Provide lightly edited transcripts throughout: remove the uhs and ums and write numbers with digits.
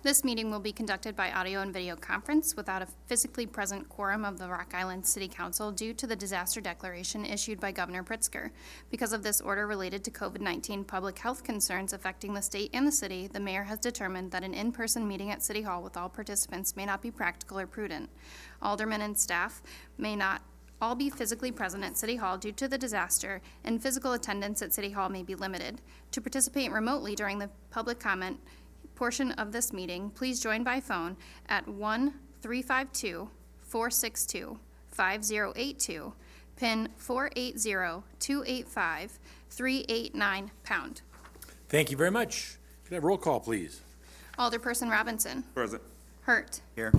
This meeting will be conducted by audio and video conference without a physically present quorum of the Rock Island City Council due to the disaster declaration issued by Governor Pritzker. Because of this order related to COVID-19 public health concerns affecting the state and the city, the mayor has determined that an in-person meeting at City Hall with all participants may not be practical or prudent. Aldermen and staff may not all be physically present at City Hall due to the disaster, and physical attendance at City Hall may be limited. To participate remotely during the public comment portion of this meeting, please join by phone at 1-352-462-5082, PIN 480-285-389#. Thank you very much. Can I have roll call, please? Alderperson Robinson. Present. Hurt. Here.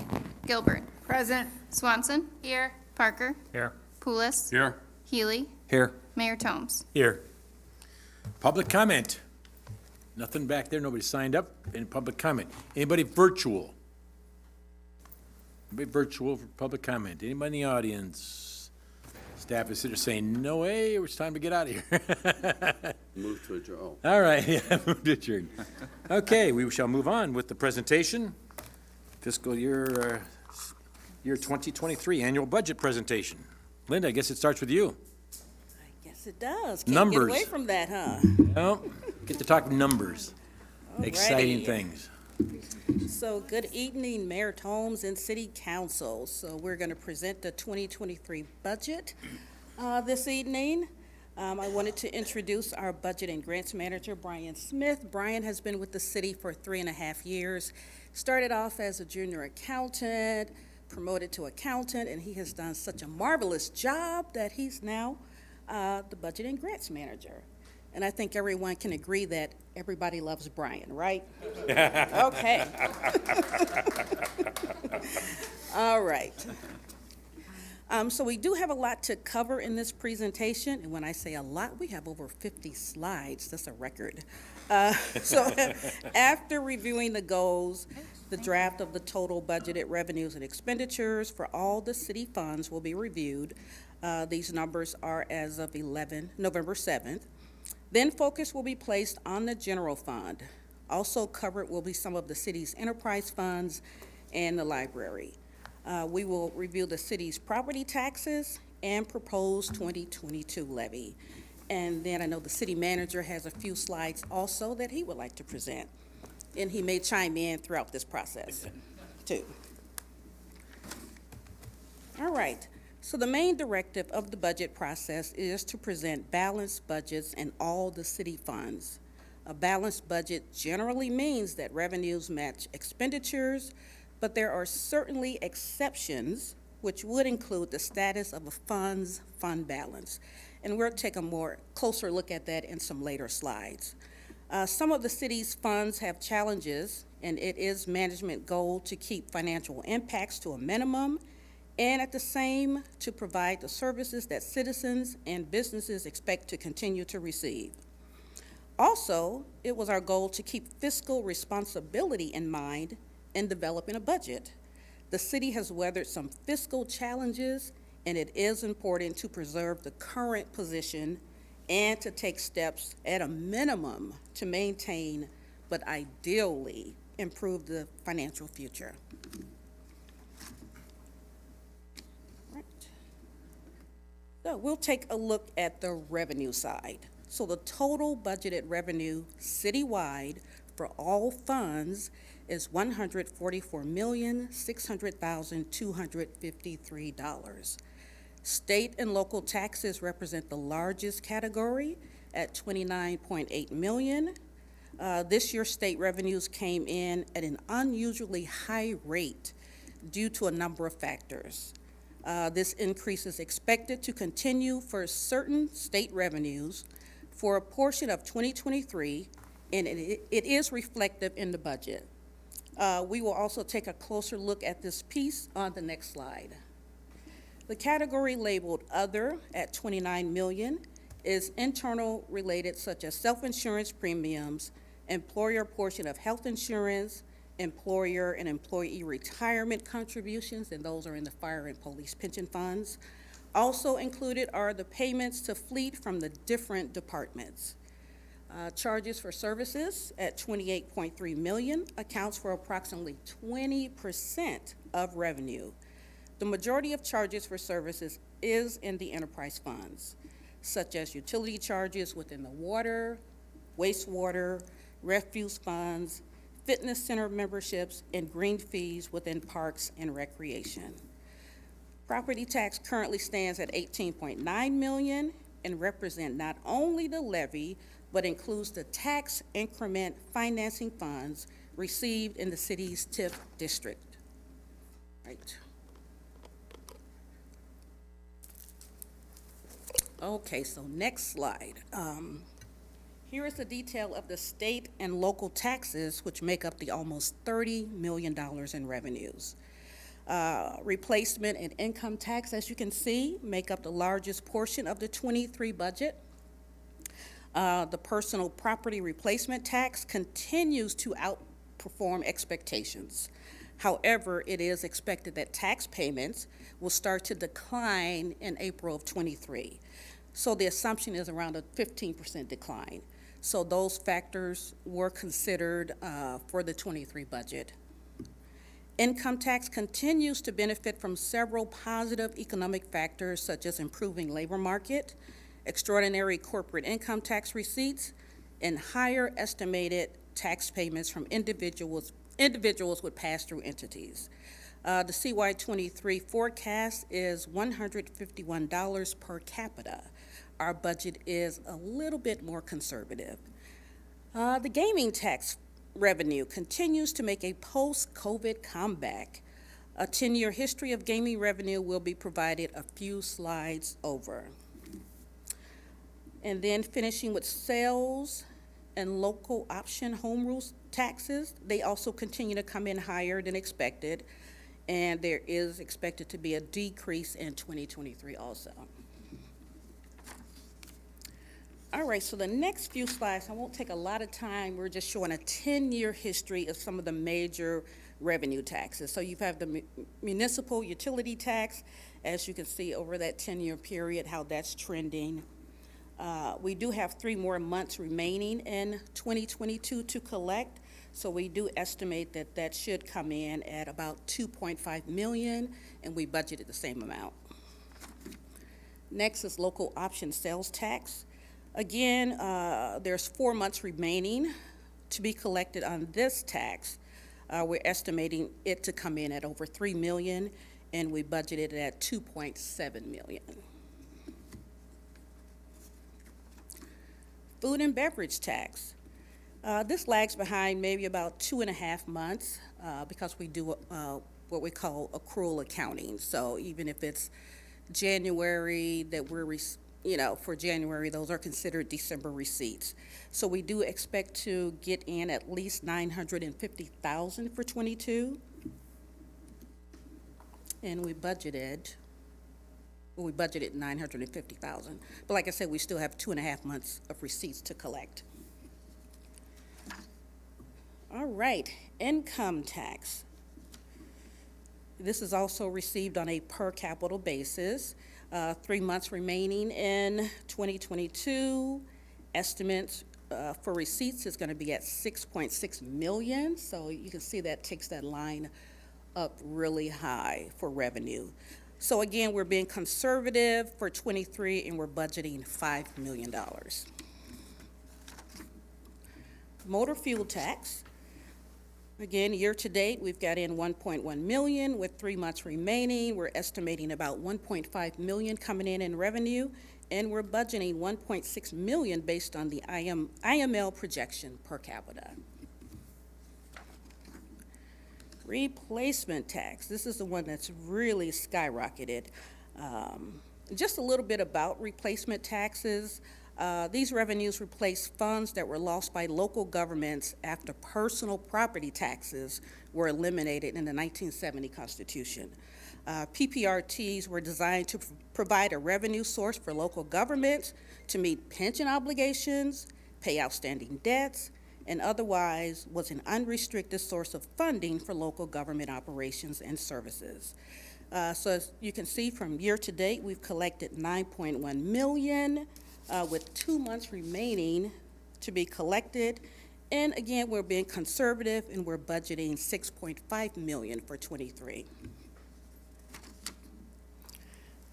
Gilbert. Present. Swanson. Here. Parker. Here. Poulos. Here. Healy. Here. Mayor Tomes. Here. Public comment. Nothing back there. Nobody signed up. Any public comment? Anybody virtual? Anybody virtual for public comment? Anybody in the audience? Staff is sitting there saying, no way, it's time to get out of here. Move to adjourn. All right, yeah, move to adjourn. Okay, we shall move on with the presentation. Fiscal year 2023 annual budget presentation. Linda, I guess it starts with you. Yes, it does. Can't Numbers. get away from that, huh? Well, get to talk numbers. Exciting Alrighty. things. So, good evening, Mayor Tomes and City Council. So, we're going to present the 2023 budget this evening. I wanted to introduce our budget and grants manager, Brian Smith. Brian has been with the city for 3.5 years. Started off as a junior accountant, promoted to accountant, and he has done such a marvelous job that he's now the budget and grants manager. And I think everyone can agree that everybody loves Brian, right? Okay. All right. So we do have a lot to cover in this presentation, and when I say a lot, we have over 50 slides. That's a record. So after reviewing the goals, the draft of the total budgeted revenues and expenditures for all the city funds will be reviewed. These numbers are as of November 7th. Then focus will be placed on the general fund. Also covered will be some of the city's enterprise funds and the library. We will review the city's property taxes and proposed 2022 levy. And then I know the city manager has a few slides also that he would like to present. And he may chime in throughout this process, too. All right. So the main directive of the budget process is to present balanced budgets in all the city funds. A balanced budget generally means that revenues match expenditures, but there are certainly exceptions, which would include the status of a fund's fund balance. And we'll take a closer look at that in some later slides. Some of the city's funds have challenges, and it is management goal to keep financial impacts to a minimum, and at the same, to provide the services that citizens and businesses expect to continue to receive. Also, it was our goal to keep fiscal responsibility in mind in developing a budget. The city has weathered some fiscal challenges, and it is important to preserve the current position and to take steps at a minimum to maintain, but ideally improve the financial future. So we'll take a look at the revenue side. So the total budgeted revenue citywide for all funds is $144,600,253. State and local taxes represent the largest category at $29.8 million. This year, state revenues came in at an unusually high rate due to a number of factors. This increase is expected to continue for certain state revenues for a portion of 2023, and it is reflective in the budget. We will also take a closer look at this piece on the next slide. The category labeled Other at $29 million is internal related, such as self-insurance premiums, employer portion of health insurance, employer and employee retirement contributions, and those are in the fire and police pension funds. Also included are the payments to fleet from the different departments. Charges for services at $28.3 million accounts for approximately 20% of revenue. The majority of charges for services is in the enterprise funds, such as utility charges within the water, wastewater, refuse funds, fitness center memberships, and green fees within parks and recreation. Property tax currently stands at $18.9 million and represent not only the levy, but includes the tax increment financing funds received in the city's TIF district. Right. Okay, so next slide. Here is the detail of the state and local taxes, which make up the almost $30 million in revenues. Replacement and income tax, as you can see, make up the largest portion of the '23 budget. The personal property replacement tax continues to outperform expectations. However, it is expected that tax payments will start to decline in April of '23. So the assumption is around a 15% decline. So those factors were considered for the '23 budget. Income tax continues to benefit from several positive economic factors such as improving labor market, extraordinary corporate income tax receipts, and higher estimated tax payments from individuals with pass-through entities. The CY '23 forecast is $151 per capita. Our budget is a little bit more conservative. The gaming tax revenue continues to make a post-COVID comeback. A 10-year history of gaming revenue will be provided a few slides over. And then finishing with sales and local option home rules taxes, they also continue to come in higher than expected, and there is expected to be a decrease in 2023 also. All right, so the next few slides, I won't take a lot of time. We're just showing a 10-year history of some of the major revenue taxes. So you have the municipal utility tax, as you can see over that 10-year period, how that's trending. We do have 3 more months remaining in 2022 to collect, so we do estimate that that should come in at about $2.5 million, and we budgeted the same amount. Next is local option sales tax. Again, there's 4 months remaining to be collected on this tax. We're estimating it to come in at over $3 million, and we budgeted it at $2.7 million. Food and beverage tax. This lags behind maybe about 2.5 months because we do what we call accrual accounting. So even if it's January that we're, for January, those are considered December receipts. So we do expect to get in at least $950,000 for '22. And we budgeted $950,000. But like I said, we still have 2.5 months of receipts to collect. All right, income tax. This is also received on a per capita basis. 3 months remaining in 2022. Estimates for receipts is going to be at $6.6 million. So you can see that takes that line up really high for revenue. So again, we're being conservative for '23, and we're budgeting $5 million. Motor fuel tax. Again, year-to-date, we've got in $1.1 million. With 3 months remaining, we're estimating about $1.5 million coming in revenue, and we're budgeting $1.6 million based on the IML projection per capita. Replacement tax. This is the one that's really skyrocketed. Just a little bit about replacement taxes. These revenues replace funds that were lost by local governments after personal property taxes were eliminated in the 1970 Constitution. PPRTs were designed to provide a revenue source for local governments to meet pension obligations, pay outstanding debts, and otherwise was an unrestricted source of funding for local government operations and services. So as you can see, from year to date, we've collected $9.1 million. With 2 months remaining to be collected. And again, we're being conservative and we're budgeting $6.5 million for '23.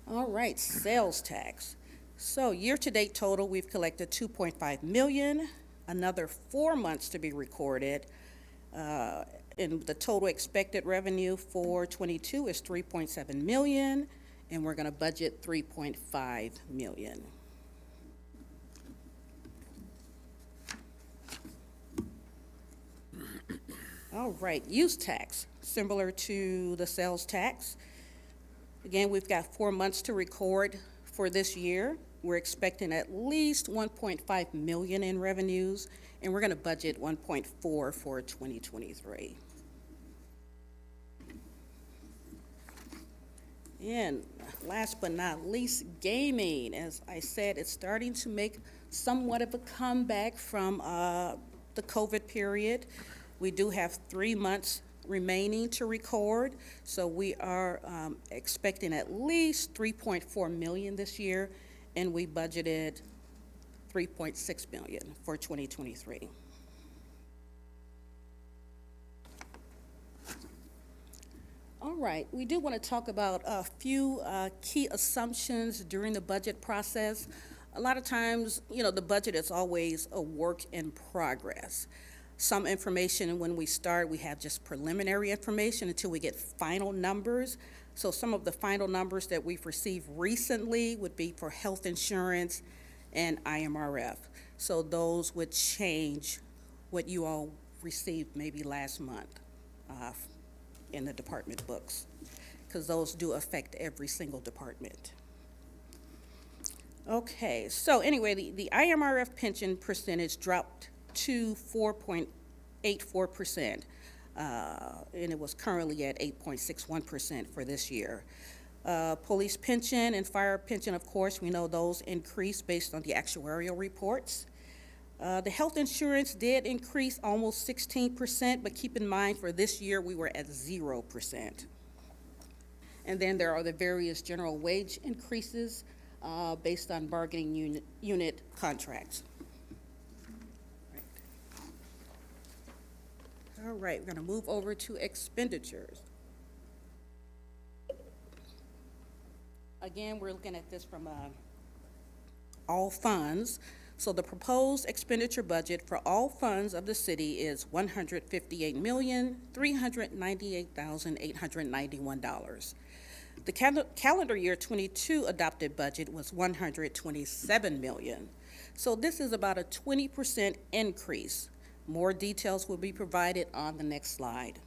All right, sales tax. So year-to-date total, we've collected $2.5 million, another 4 months to be recorded. And the total expected revenue for '22 is $3.7 million, and we're gonna budget $3.5 million. All right, use tax, similar to the sales tax. Again, we've got 4 months to record for this year. We're expecting at least $1.5 million in revenues, and we're gonna budget 1.4 for 2023. And last but not least, gaming. As I said, it's starting to make somewhat of a comeback from the COVID period. We do have 3 months remaining to record, so we are expecting at least $3.4 million this year, and we budgeted $3.6 million for 2023. All right, we do want to talk about a few key assumptions during the budget process. A lot of times, you know, the budget is always a work in progress. Some information, when we start, we have just preliminary information until we get final numbers. So some of the final numbers that we've received recently would be for health insurance and IMRF. So those would change what you all received maybe last month in the department books, because those do affect every single department. Okay, so anyway, the IMRF pension percentage dropped to 4.84%, and it was currently at 8.61% for this year. Police pension and fire pension, of course, we know those increased based on the actuarial reports. The health insurance did increase almost 16%, but keep in mind for this year we were at 0%. And then there are the various general wage increases based on bargaining unit contracts. All right, we're going to move over to expenditures. Again, we're looking at this from all funds. So the proposed expenditure budget for all funds of the city is $158,398,891. The calendar year 22 adopted budget was $127 million. So this is about a 20% increase. More details will be provided on the next slide.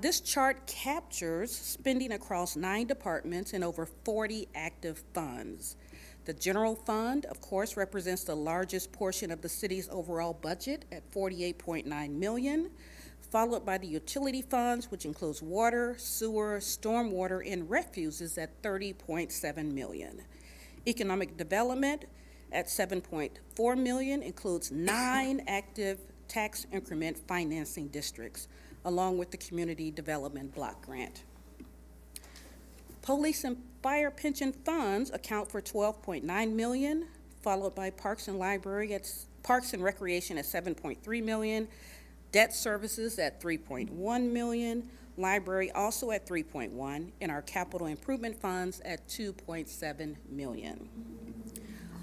This chart captures spending across 9 departments and over 40 active funds. The general fund, of course, represents the largest portion of the city's overall budget at $48.9 million, followed by the utility funds, which includes water, sewer, stormwater, and refuges at $30.7 million. Economic development at $7.4 million includes 9 active tax increment financing districts, along with the community development block grant. Police and fire pension funds account for $12.9 million, followed by Parks and Recreation at $7.3 million, debt services at $3.1 million, library also at $3.1 million, and our capital improvement funds at $2.7 million.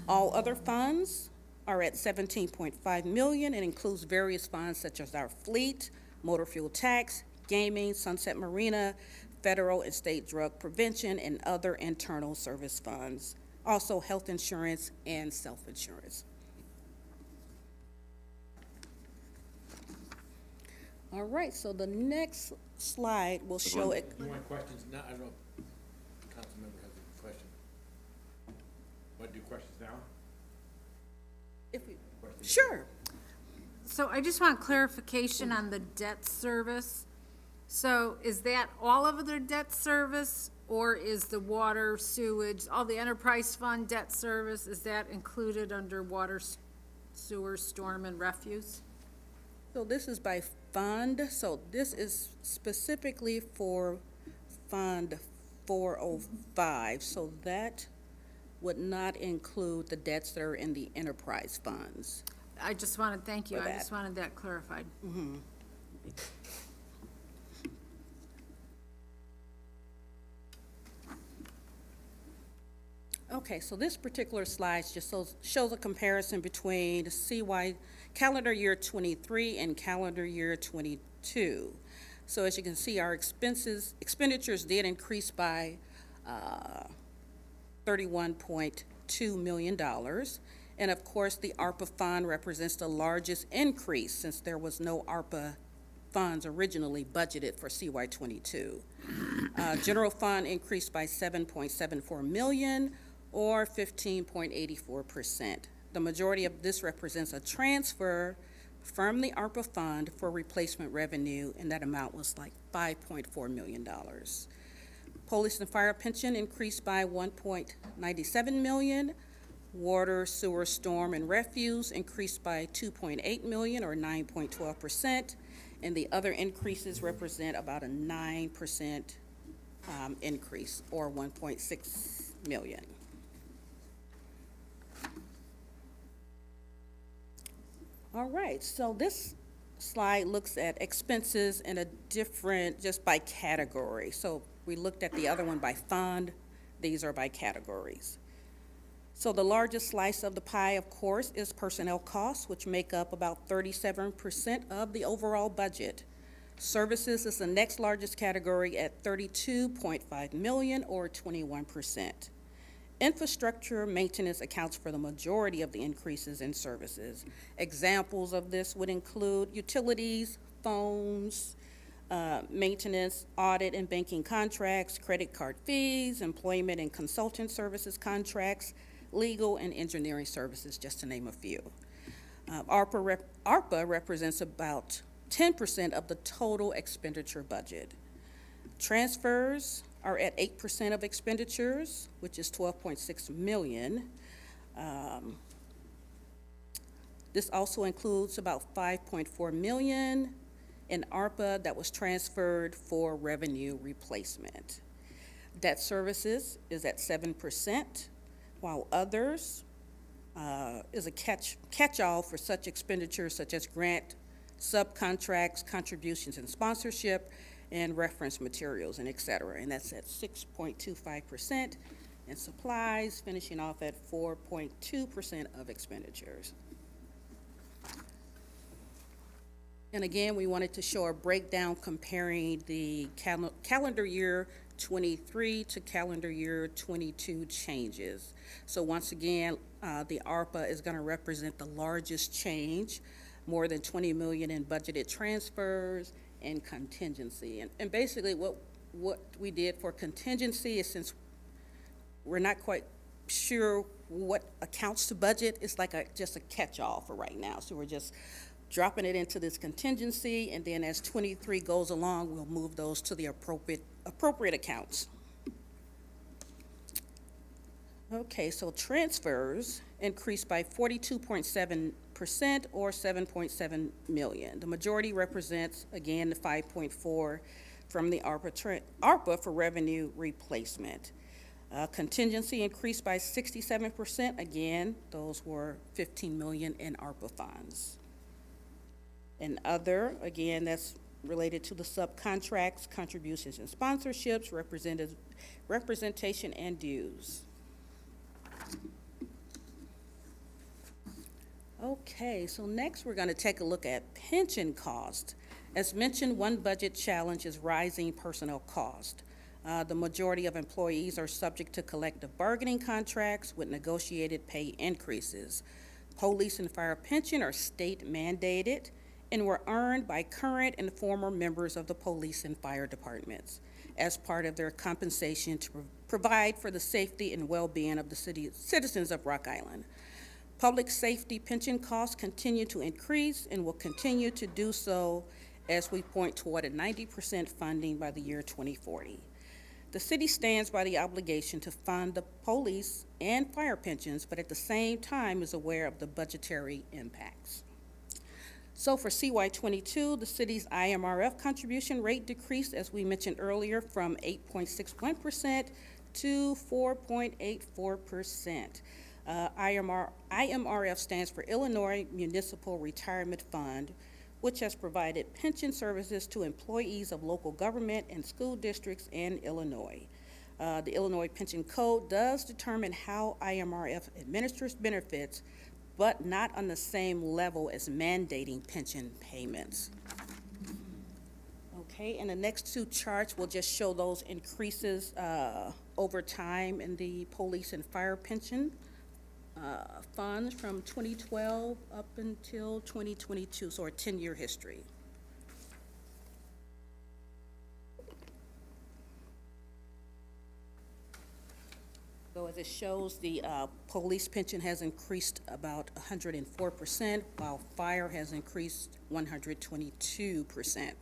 All other funds are at $17.5 million and includes various funds such as our fleet, motor fuel tax, gaming, Sunset Marina, federal and state drug prevention, and other internal service funds. Also health insurance and self-insurance. All right, so the next slide will show it. You want questions now? I don't know if the council member has a question. Want to do questions now? Sure. So I just want clarification on the debt service. So is that all of their debt service, or is the water, sewage, all the enterprise fund debt service, is that included under water, sewer, storm, and refuse? So this is by fund. So this is specifically for Fund 405. So that would not include the debts that are in the enterprise funds. I just wanted, thank you, For I that. just wanted that clarified. Okay, so this particular slide just shows a comparison between CY calendar year '23 and calendar year '22. So as you can see, our expenditures did increase by $31.2 million. And of course, the ARPA fund represents the largest increase since there was no ARPA funds originally budgeted for CY '22. General fund increased by $7.74 million, or 15.84%. The majority of this represents a transfer from the ARPA fund for replacement revenue, and that amount was like $5.4 million. Police and fire pension increased by $1.97 million. Water, sewer, storm, and refuse increased by $2.8 million, or 9.12%. And the other increases represent about a 9% increase, or $1.6 million. All right, so this slide looks at expenses in a different, just by category. So we looked at the other one by fund, these are by categories. So the largest slice of the pie, of course, is personnel costs, which make up about 37% of the overall budget. Services is the next largest category at $32.5 million, or 21%. Infrastructure maintenance accounts for the majority of the increases in services. Examples of this would include utilities, phones, maintenance, audit and banking contracts, credit card fees, employment and consultant services contracts, legal and engineering services, just to name a few. ARPA represents about 10% of the total expenditure budget. Transfers are at 8% of expenditures, which is $12.6 million. This also includes about $5.4 million in ARPA that was transferred for revenue replacement. Debt services is at 7%, while others is a catch-all for such expenditures such as grant, subcontracts, contributions and sponsorship, and reference materials and et cetera, and that's at 6.25%, and supplies finishing off at 4.2% of expenditures. And again, we wanted to show a breakdown comparing the calendar year '23 to calendar year '22 changes. So once again, the ARPA is going to represent the largest change, more than $20 million in budgeted transfers and contingency. And basically what we did for contingency is, since we're not quite sure what accounts to budget, it's like just a catch-all for right now. So we're just dropping it into this contingency, and then as '23 goes along, we'll move those to the appropriate accounts. Okay, so transfers increased by 42.7%, or $7.7 million. The majority represents, again, the 5.4 from the ARPA for revenue replacement. Contingency increased by 67%. Again, those were $15 million in ARPA funds. And other, again, that's related to the subcontracts, contributions and sponsorships, representation and dues. Okay, so next we're going to take a look at pension cost. As mentioned, one budget challenge is rising personnel cost. The majority of employees are subject to collective bargaining contracts with negotiated pay increases. Police and fire pension are state mandated and were earned by current and former members of the police and fire departments as part of their compensation to provide for the safety and well-being of the citizens of Rock Island. Public safety pension costs continue to increase and will continue to do so as we point toward a 90% funding by the year 2040. The city stands by the obligation to fund the police and fire pensions, but at the same time is aware of the budgetary impacts. So for CY '22, the city's IMRF contribution rate decreased, as we mentioned earlier, from 8.61% to 4.84%. IMRF stands for Illinois Municipal Retirement Fund, which has provided pension services to employees of local government and school districts in Illinois. The Illinois Pension Code does determine how IMRF administers benefits, but not on the same level as mandating pension payments. Okay, and the next two charts will just show those increases over time in the police and fire pension funds from 2012 up until 2022, so a 10-year history. So as it shows, the police pension has increased about 104%, while fire has increased 122%.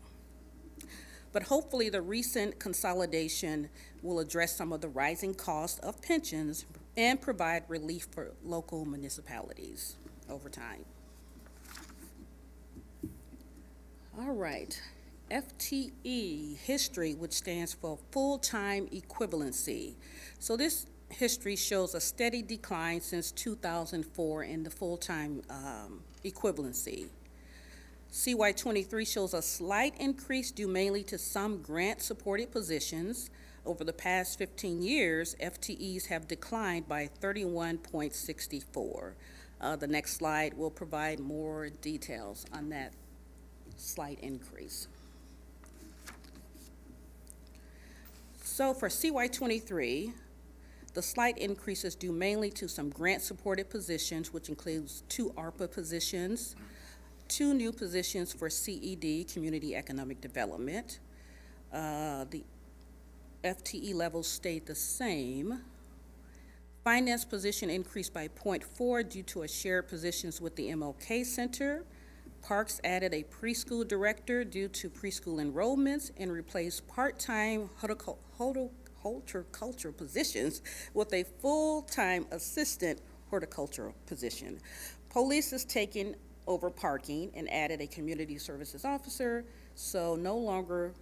But hopefully, the recent consolidation will address some of the rising costs of pensions and provide relief for local municipalities over time. All right, FTE history, which stands for full-time equivalency. So this history shows a steady decline since 2004 in the full-time equivalency. CY23 shows a slight increase due mainly to some grant-supported positions. Over the past 15 years, FTEs have declined by 31.64. The next slide will provide more details on that slight increase. So for CY23, the slight increase is due mainly to some grant-supported positions, which includes 2 ARPA positions, 2 new positions for CED, Community Economic Development. The FTE levels stayed the same. Finance position increased by 0.4 due to a shared positions with the MLK Center. Parks added a preschool director due to preschool enrollments and replaced part-time horticulture positions with a full-time assistant horticultural position. Police is taking over parking and added a community services officer, so no longer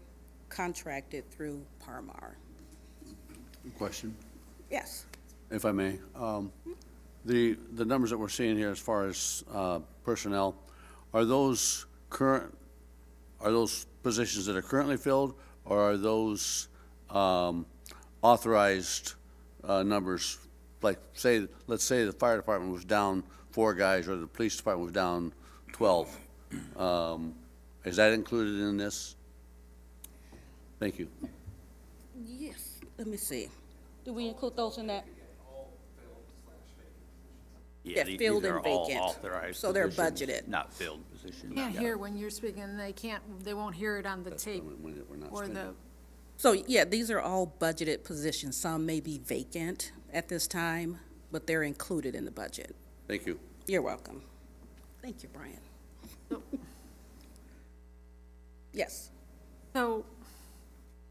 contracted through Parmar. Question, Yes. if I may. The numbers that we're seeing here as far as personnel, are those positions that are currently filled, or are those authorized numbers? Like, let's say the fire department was down 4 guys, or the police department was down 12. Is that included in this? Thank you. Yes. Let me see. Do we include those in that? Yeah, these filled are and all vacant. authorized So they're positions, budgeted. Not filled positions. Can't hear when you're speaking, they won't hear it on the tape When we're not or the, spending. So, yeah, these are all budgeted positions. Some may be vacant at this time, but they're included in the budget. Thank you. You're welcome. Thank you, Brian. Yes. so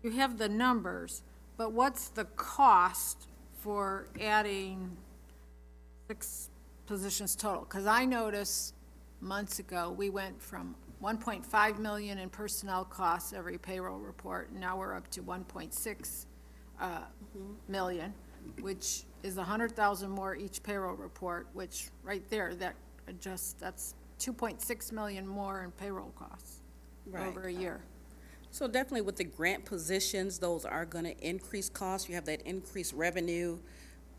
you have the numbers, but what's the cost for adding 6 positions total? Because I noticed months ago, we went from 1.5 million in personnel costs every payroll report, and now we're up to 1.6 million, which is 100,000 more each payroll report, which right there, that's 2.6 million more in payroll costs over a year. So definitely with the grant positions, those are going to increase costs. You have that increased revenue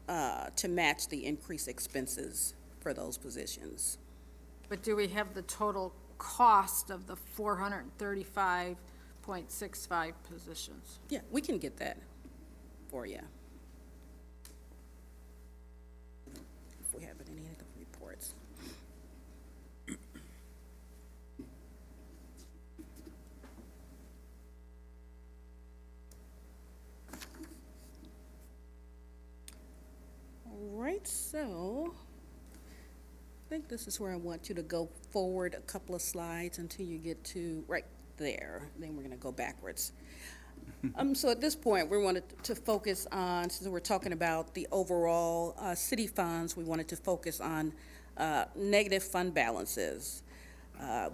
to match the increased expenses for those positions. But do we have the total cost of the 435.65 positions? Yeah, we can get that for you. If we have it in any of the reports. All right, so I think this is where I want you to go forward a couple of slides until you get to right there. Then we're going to go backwards. So at this point, we wanted to focus on, since we're talking about the overall city funds, we wanted to focus on negative fund balances.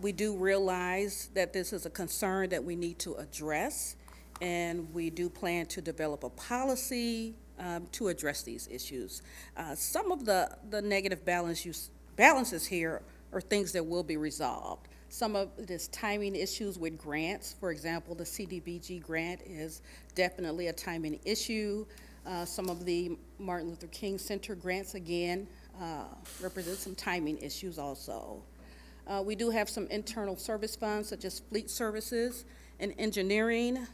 We do realize that this is a concern that we need to address, and we do plan to develop a policy to address these issues. Some of the negative balances here are things that will be resolved. Some of it is timing issues with grants. For example, the CDBG grant is definitely a timing issue. Some of the Martin Luther King Center grants, again, represent some timing issues also. We do have some internal service funds, such as fleet services and engineering.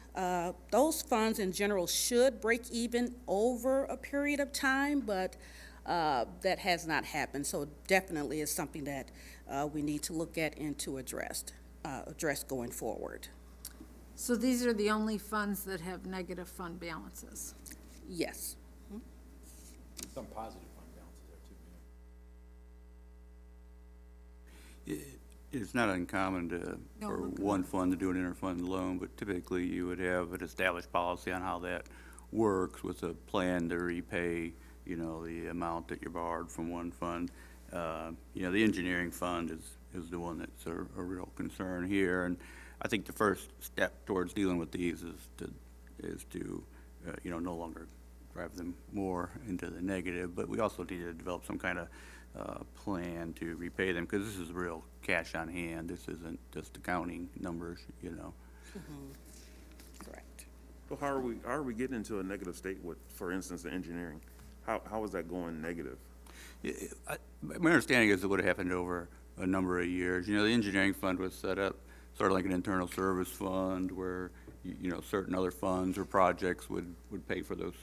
Those funds in general should break even over a period of time, but that has not happened. So definitely is something that we need to look at and to address going forward. So these are the only funds that have negative fund balances? Yes. Some positive fund balances there, too. It's not uncommon for one fund to do an interfund loan, but typically you would have an established policy on how that works with a plan to repay, the amount that you borrowed from one fund. The engineering fund is the one that's a real concern here. And I think the first step towards dealing with these is to no longer drive them more into the negative, but we also need to develop some kind of plan to repay them, because this is real cash on hand. This isn't just accounting numbers, Correct. So how are we getting into a negative state with, for instance, the engineering? How is that going negative? My understanding is it would have happened over a number of years. The engineering fund was set up sort of like an internal service fund where, certain other funds or projects would pay for those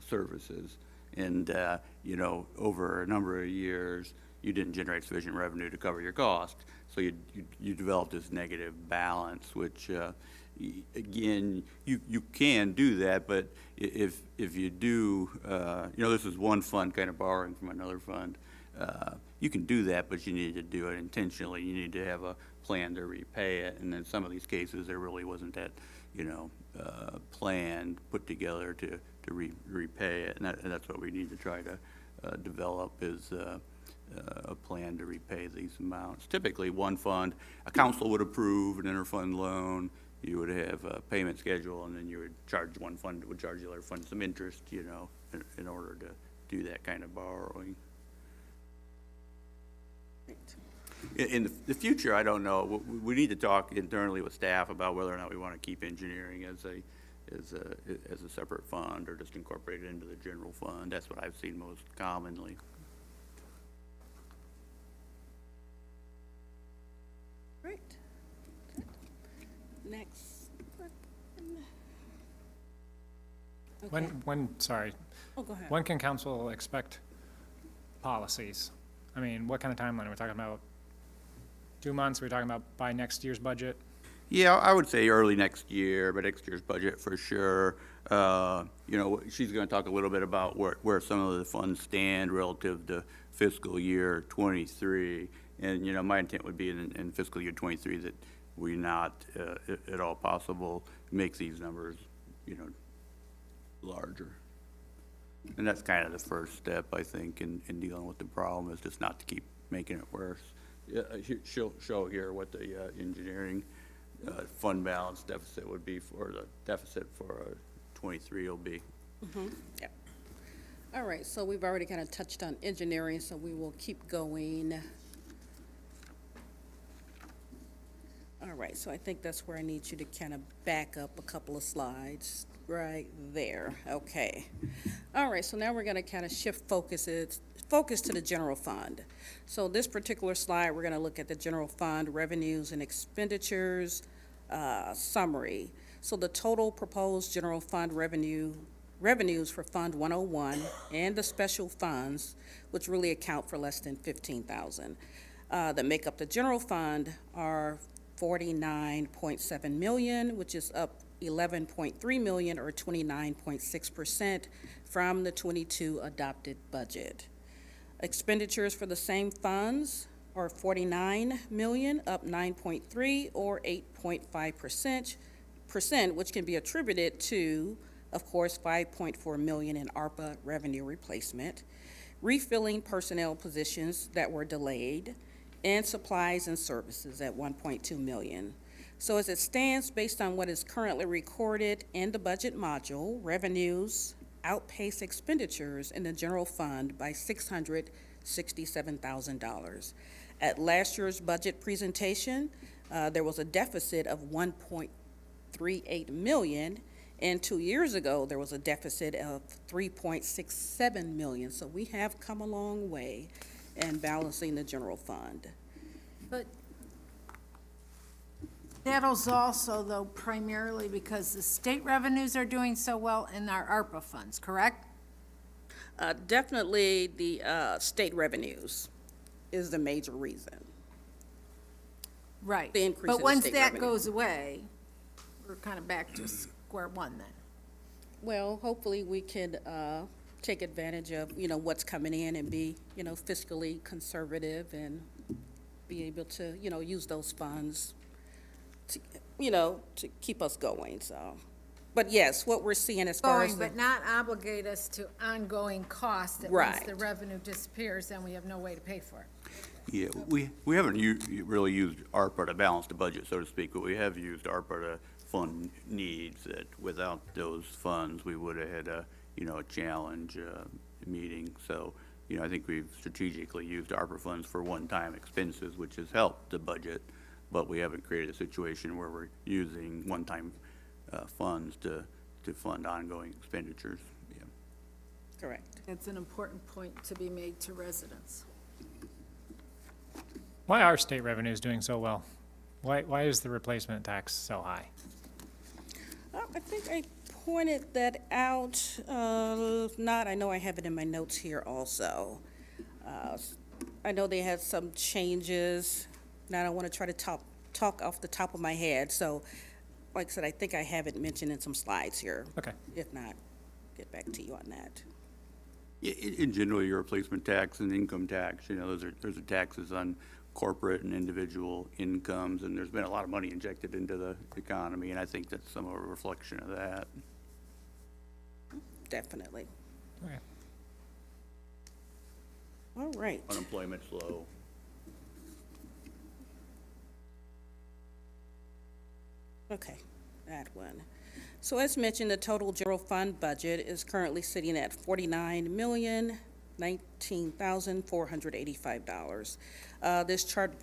services. And, over a number of years, you didn't generate sufficient revenue to cover your cost. So you developed this negative balance, which, again, you can do that, but if you do, this is one fund kind of borrowing from another fund, you can do that, but you need to do it intentionally. You need to have a plan to repay it. And in some of these cases, there really wasn't that, plan put together to repay it. And that's what we need to try to develop is a plan to repay these amounts. Typically, one fund, a council would approve an interfund loan. You would have a payment schedule, and then you would charge one fund, would charge the other fund some interest, in order to do that kind of borrowing. In the future, I don't know. We need to talk internally with staff about whether or not we want to keep engineering as a separate fund or just incorporate it into the general fund. That's what I've seen most commonly. Great. Next. Okay. Sorry, Oh, go ahead. when can council expect policies? I mean, what kind of timeline are we talking about? 2 months? Are we talking about by next year's budget? Yeah, I would say early next year, but next year's budget for sure. She's going to talk a little bit about where some of the funds stand relative to fiscal year '23. And, my intent would be in fiscal year '23 that we not, at all possible, make these numbers, larger. And that's kind of the first step, I think, in dealing with the problem, is just not to keep making it worse. She'll show here what the engineering fund balance deficit would be, for the deficit for '23 will be. Yeah. All right, so we've already kind of touched on engineering, so we will keep going. All right, so I think that's where I need you to kind of back up a couple of slides, right there. Okay. All right, so now we're going to kind of shift focus to the general fund. So this particular slide, we're going to look at the general fund revenues and expenditures summary. So the total proposed general fund revenues for Fund 101 and the special funds, which really account for less than $15,000, that make up the general fund, are $49.7 million, which is up $11.3 million, or 29.6% from the '22 adopted budget. Expenditures for the same funds are $49 million, up 9.3, or 8.5%, which can be attributed to, of course, $5.4 million in ARPA revenue replacement, refilling personnel positions that were delayed, and supplies and services at $1.2 million. So as it stands, based on what is currently recorded in the budget module, revenues outpace expenditures in the general fund by $667,000. At last year's budget presentation, there was a deficit of $1.38 million, and 2 years ago, there was a deficit of $3.67 million. So we have come a long way in balancing the general fund. But that was also, though, primarily because the state revenues are doing so well in our ARPA funds, correct? Definitely the state revenues is the major reason. Right. The increase But in the once state that revenue. goes away, we're kind of back to square one then. Well, hopefully we can take advantage of, what's coming in and be, fiscally conservative and be able to, use those funds to, to keep us going, so. But yes, what we're seeing as far as Going, the. but not obligate us to ongoing costs that once the Right. revenue disappears, then we have no way to pay for it. Yeah, we haven't really used ARPA to balance the budget, so to speak, but we have used ARPA to fund needs that without those funds, we would have had a challenge meeting. So, I think we've strategically used ARPA funds for one-time expenses, which has helped the budget, but we haven't created a situation where we're using one-time funds to fund ongoing expenditures. Yeah. Correct. It's an important point to be made to residents. Why are state revenues doing so well? Why is the replacement tax so high? I think I pointed that out, I know I have it in my notes here also. I know they had some changes. Now I don't want to try to talk off the top of my head, so like I said, I think I have it mentioned in some slides here. Okay. If not, get back to you on that. Yeah, in general, your replacement tax and income tax, those are taxes on corporate and individual incomes, and there's been a lot of money injected into the economy, and I think that's some of a reflection of that. Definitely. Okay. All right. Unemployment's low. Okay, that one. So as mentioned, the total general fund budget is currently sitting at $49,019,485. This chart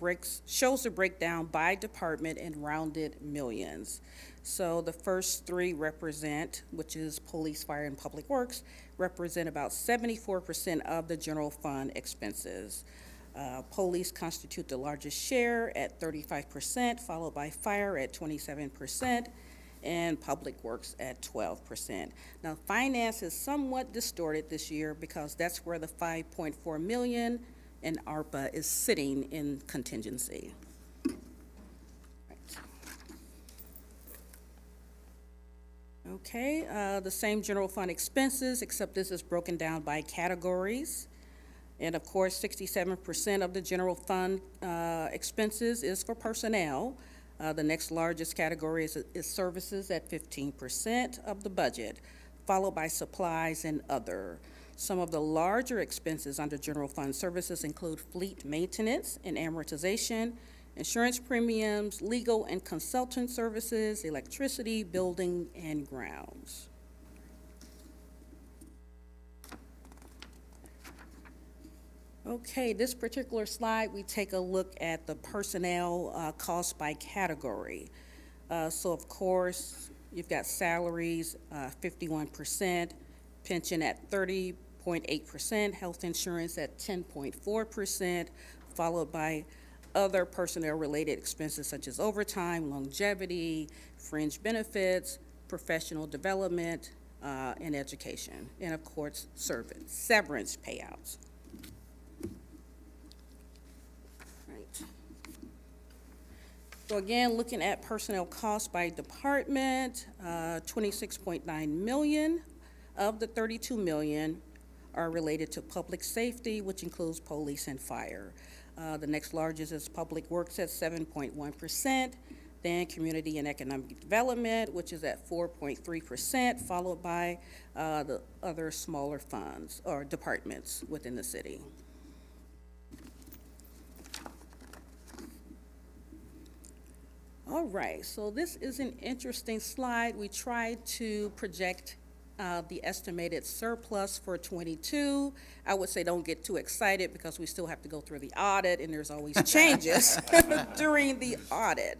shows the breakdown by department in rounded millions. So the first three represent, which is police, fire, and public works, represent about 74% of the general fund expenses. Police constitute the largest share at 35%, followed by fire at 27%, and public works at 12%. Now, finance is somewhat distorted this year because that's where the $5.4 million in ARPA is sitting in contingency. Right. Okay, the same general fund expenses, except this is broken down by categories. And of course, 67% of the general fund expenses is for personnel. The next largest category is services at 15% of the budget, followed by supplies and other. Some of the larger expenses under general fund services include fleet maintenance and amortization, insurance premiums, legal and consultant services, electricity, building, and grounds. Okay, this particular slide, we take a look at the personnel cost by category. So of course, you've got salaries, 51%, pension at 30.8%, health insurance at 10.4%, followed by other personnel-related expenses such as overtime, longevity, fringe benefits, professional development, and education, and of course, severance payouts. So again, looking at personnel costs by department, 26.9 million of the 32 million are related to public safety, which includes police and fire. The next largest is public works at 7.1%, then community and economic development, which is at 4.3%, followed by the other smaller funds or departments within the city. All right, so this is an interesting slide. We tried to project the estimated surplus for '22. I would say don't get too excited because we still have to go through the audit and there's always changes during the audit.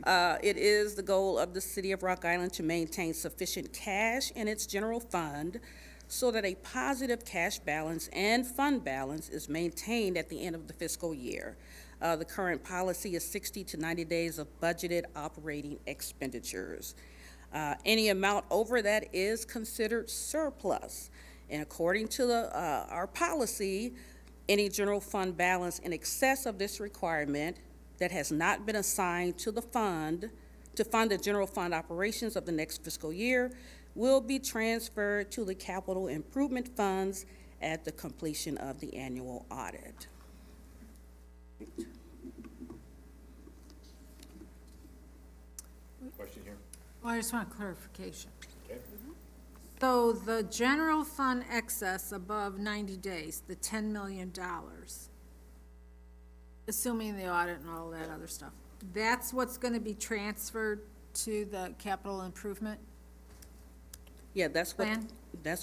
It is the goal of the City of Rock Island to maintain sufficient cash in its general fund so that a positive cash balance and fund balance is maintained at the end of the fiscal year. The current policy is 60 to 90 days of budgeted operating expenditures. Any amount over that is considered surplus. And according to our policy, any general fund balance in excess of this requirement that has not been assigned to the fund to fund the general fund operations of the next fiscal year will be transferred to the capital improvement funds at the completion of the annual audit. Question here? Well, I just want clarification. So the general fund excess above 90 days, the $10 million, assuming the audit and all that other stuff, that's what's going to be transferred to the capital improvement? Yeah, that's Plan?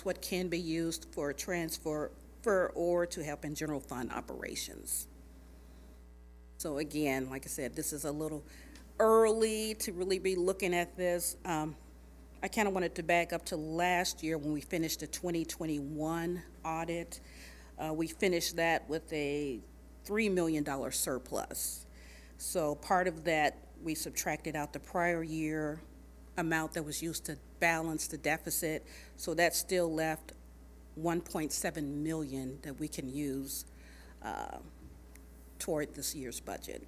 what can be used for transfer or to help in general fund operations. So again, like I said, this is a little early to really be looking at this. I kind of wanted to back up to last year when we finished the 2021 audit. We finished that with a $3 million surplus. So part of that, we subtracted out the prior year amount that was used to balance the deficit. So that still left $1.7 million that we can use toward this year's budget,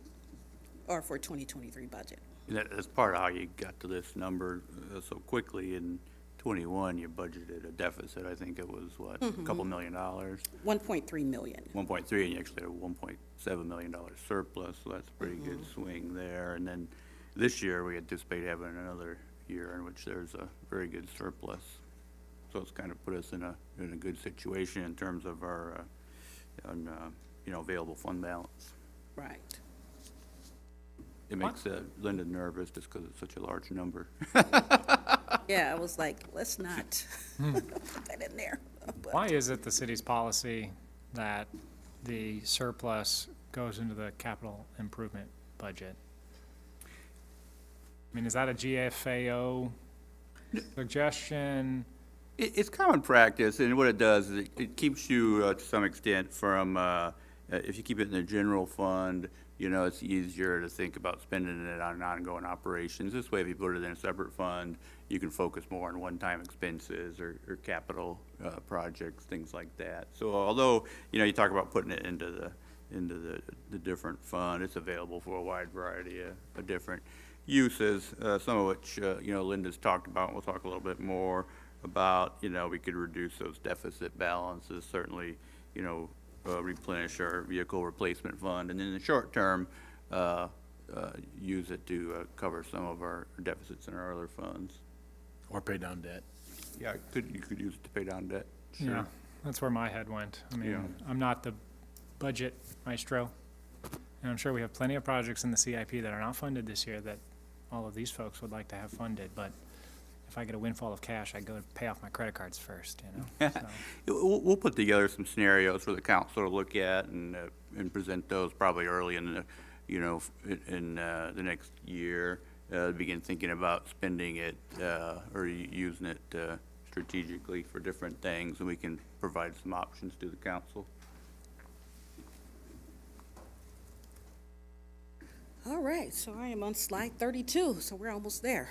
or for 2023 budget. That's part of how you got to this number so quickly. In '21, you budgeted a deficit, I think it was, what, a couple $1 million? 1.3 million. 1.3, and you actually had a $1.7 million surplus, so that's a pretty good swing there. And then this year, we anticipate having another year in which there's a very good surplus. So it's kind of put us in a good situation in terms of our, available fund balance. Right. It makes Linda nervous just because it's such a large number. Yeah, I was like, let's not put that in there. But Why is it the city's policy that the surplus goes into the capital improvement budget? I mean, is that a GFAO suggestion? It's common practice, and what it does is it keeps you, to some extent, from, if you keep it in the general fund, it's easier to think about spending it on ongoing operations. This way, if you put it in a separate fund, you can focus more on one-time expenses or capital projects, things like that. So although, you talk about putting it into the different fund, it's available for a wide variety of different uses, some of which, Linda's talked about, and we'll talk a little bit more about, we could reduce those deficit balances, certainly, replenish our vehicle replacement fund, and in the short term, use it to cover some of our deficits in our other funds. Or pay down debt. Yeah, you could use it to pay down debt, Yeah, sure. that's where my head went. I mean, Yeah. I'm not the budget maestro, and I'm sure we have plenty of projects in the CIP that are not funded this year that all of these folks would like to have funded, but if I get a windfall of cash, I go and pay off my credit cards first, So, We'll put together some scenarios for the council to look at and present those probably early in the, in the next year. Begin thinking about spending it or using it strategically for different things, and we can provide some options to the council. all right, so I am on slide 32, so we're almost there.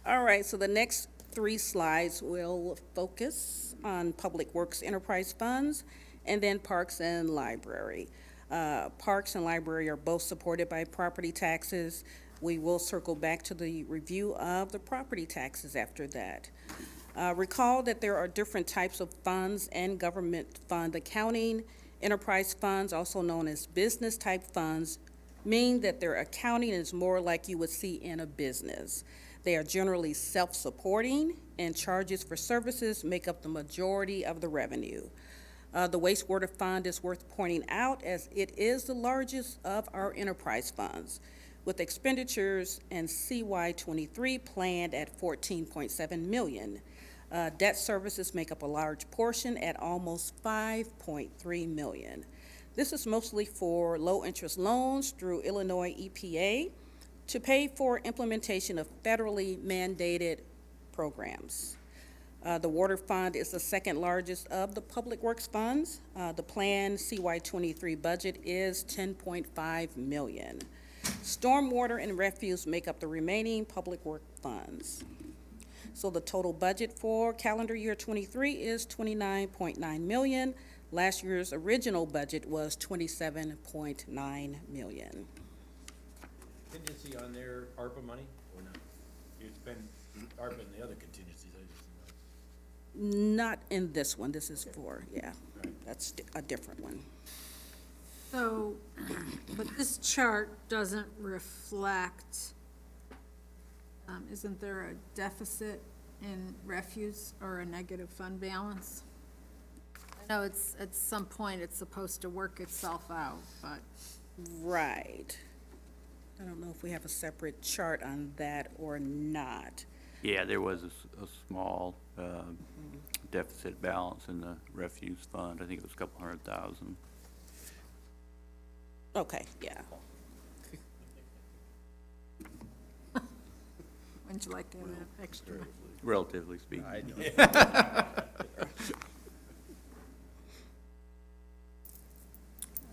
All right, so the next 3 slides will focus on Public Works Enterprise Funds and then Parks and Library. Parks and Library are both supported by property taxes. We will circle back to the review of the property taxes after that. Recall that there are different types of funds and government fund accounting. Enterprise funds, also known as business-type funds, mean that their accounting is more like you would see in a business. They are generally self-supporting, and charges for services make up the majority of the revenue. The wastewater fund is worth pointing out as it is the largest of our enterprise funds. with expenditures in CY '23 planned at $14.7 million. Debt services make up a large portion at almost $5.3 million. This is mostly for low-interest loans through Illinois EPA to pay for implementation of federally mandated programs. The water fund is the second largest of the public works funds. The planned CY '23 budget is $10.5 million. Stormwater and refuse make up the remaining public work funds. So the total budget for calendar year '23 is $29.9 million. Last year's original budget was $27.9 million. Contingency on their ARPA money or not? It's been ARPA and the other contingencies, I just know. Not in this one, this is for, yeah, that's a different one. So, but this chart doesn't reflect, isn't there a deficit in refuse or a negative fund balance? I know it's, at some point, it's supposed to work itself out, but. Right. I don't know if we have a separate chart on that or not. Yeah, there was a small deficit balance in the refuse fund. I think it was a couple $100,000. Okay, yeah. Wouldn't you like to have that extra? Relatively speaking.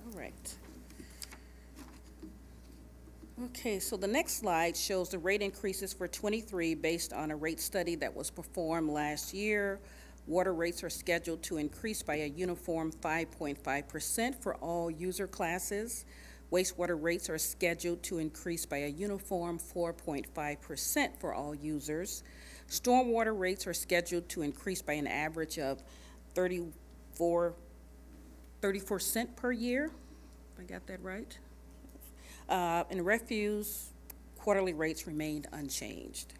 All right. Okay, so the next slide shows the rate increases for '23 based on a rate study that was performed last year. Water rates are scheduled to increase by a uniform 5.5% for all user classes. Wastewater rates are scheduled to increase by a uniform 4.5% for all users. Stormwater rates are scheduled to increase by an average of 34 cents per year, if I got that right. And refuse, quarterly rates remained unchanged.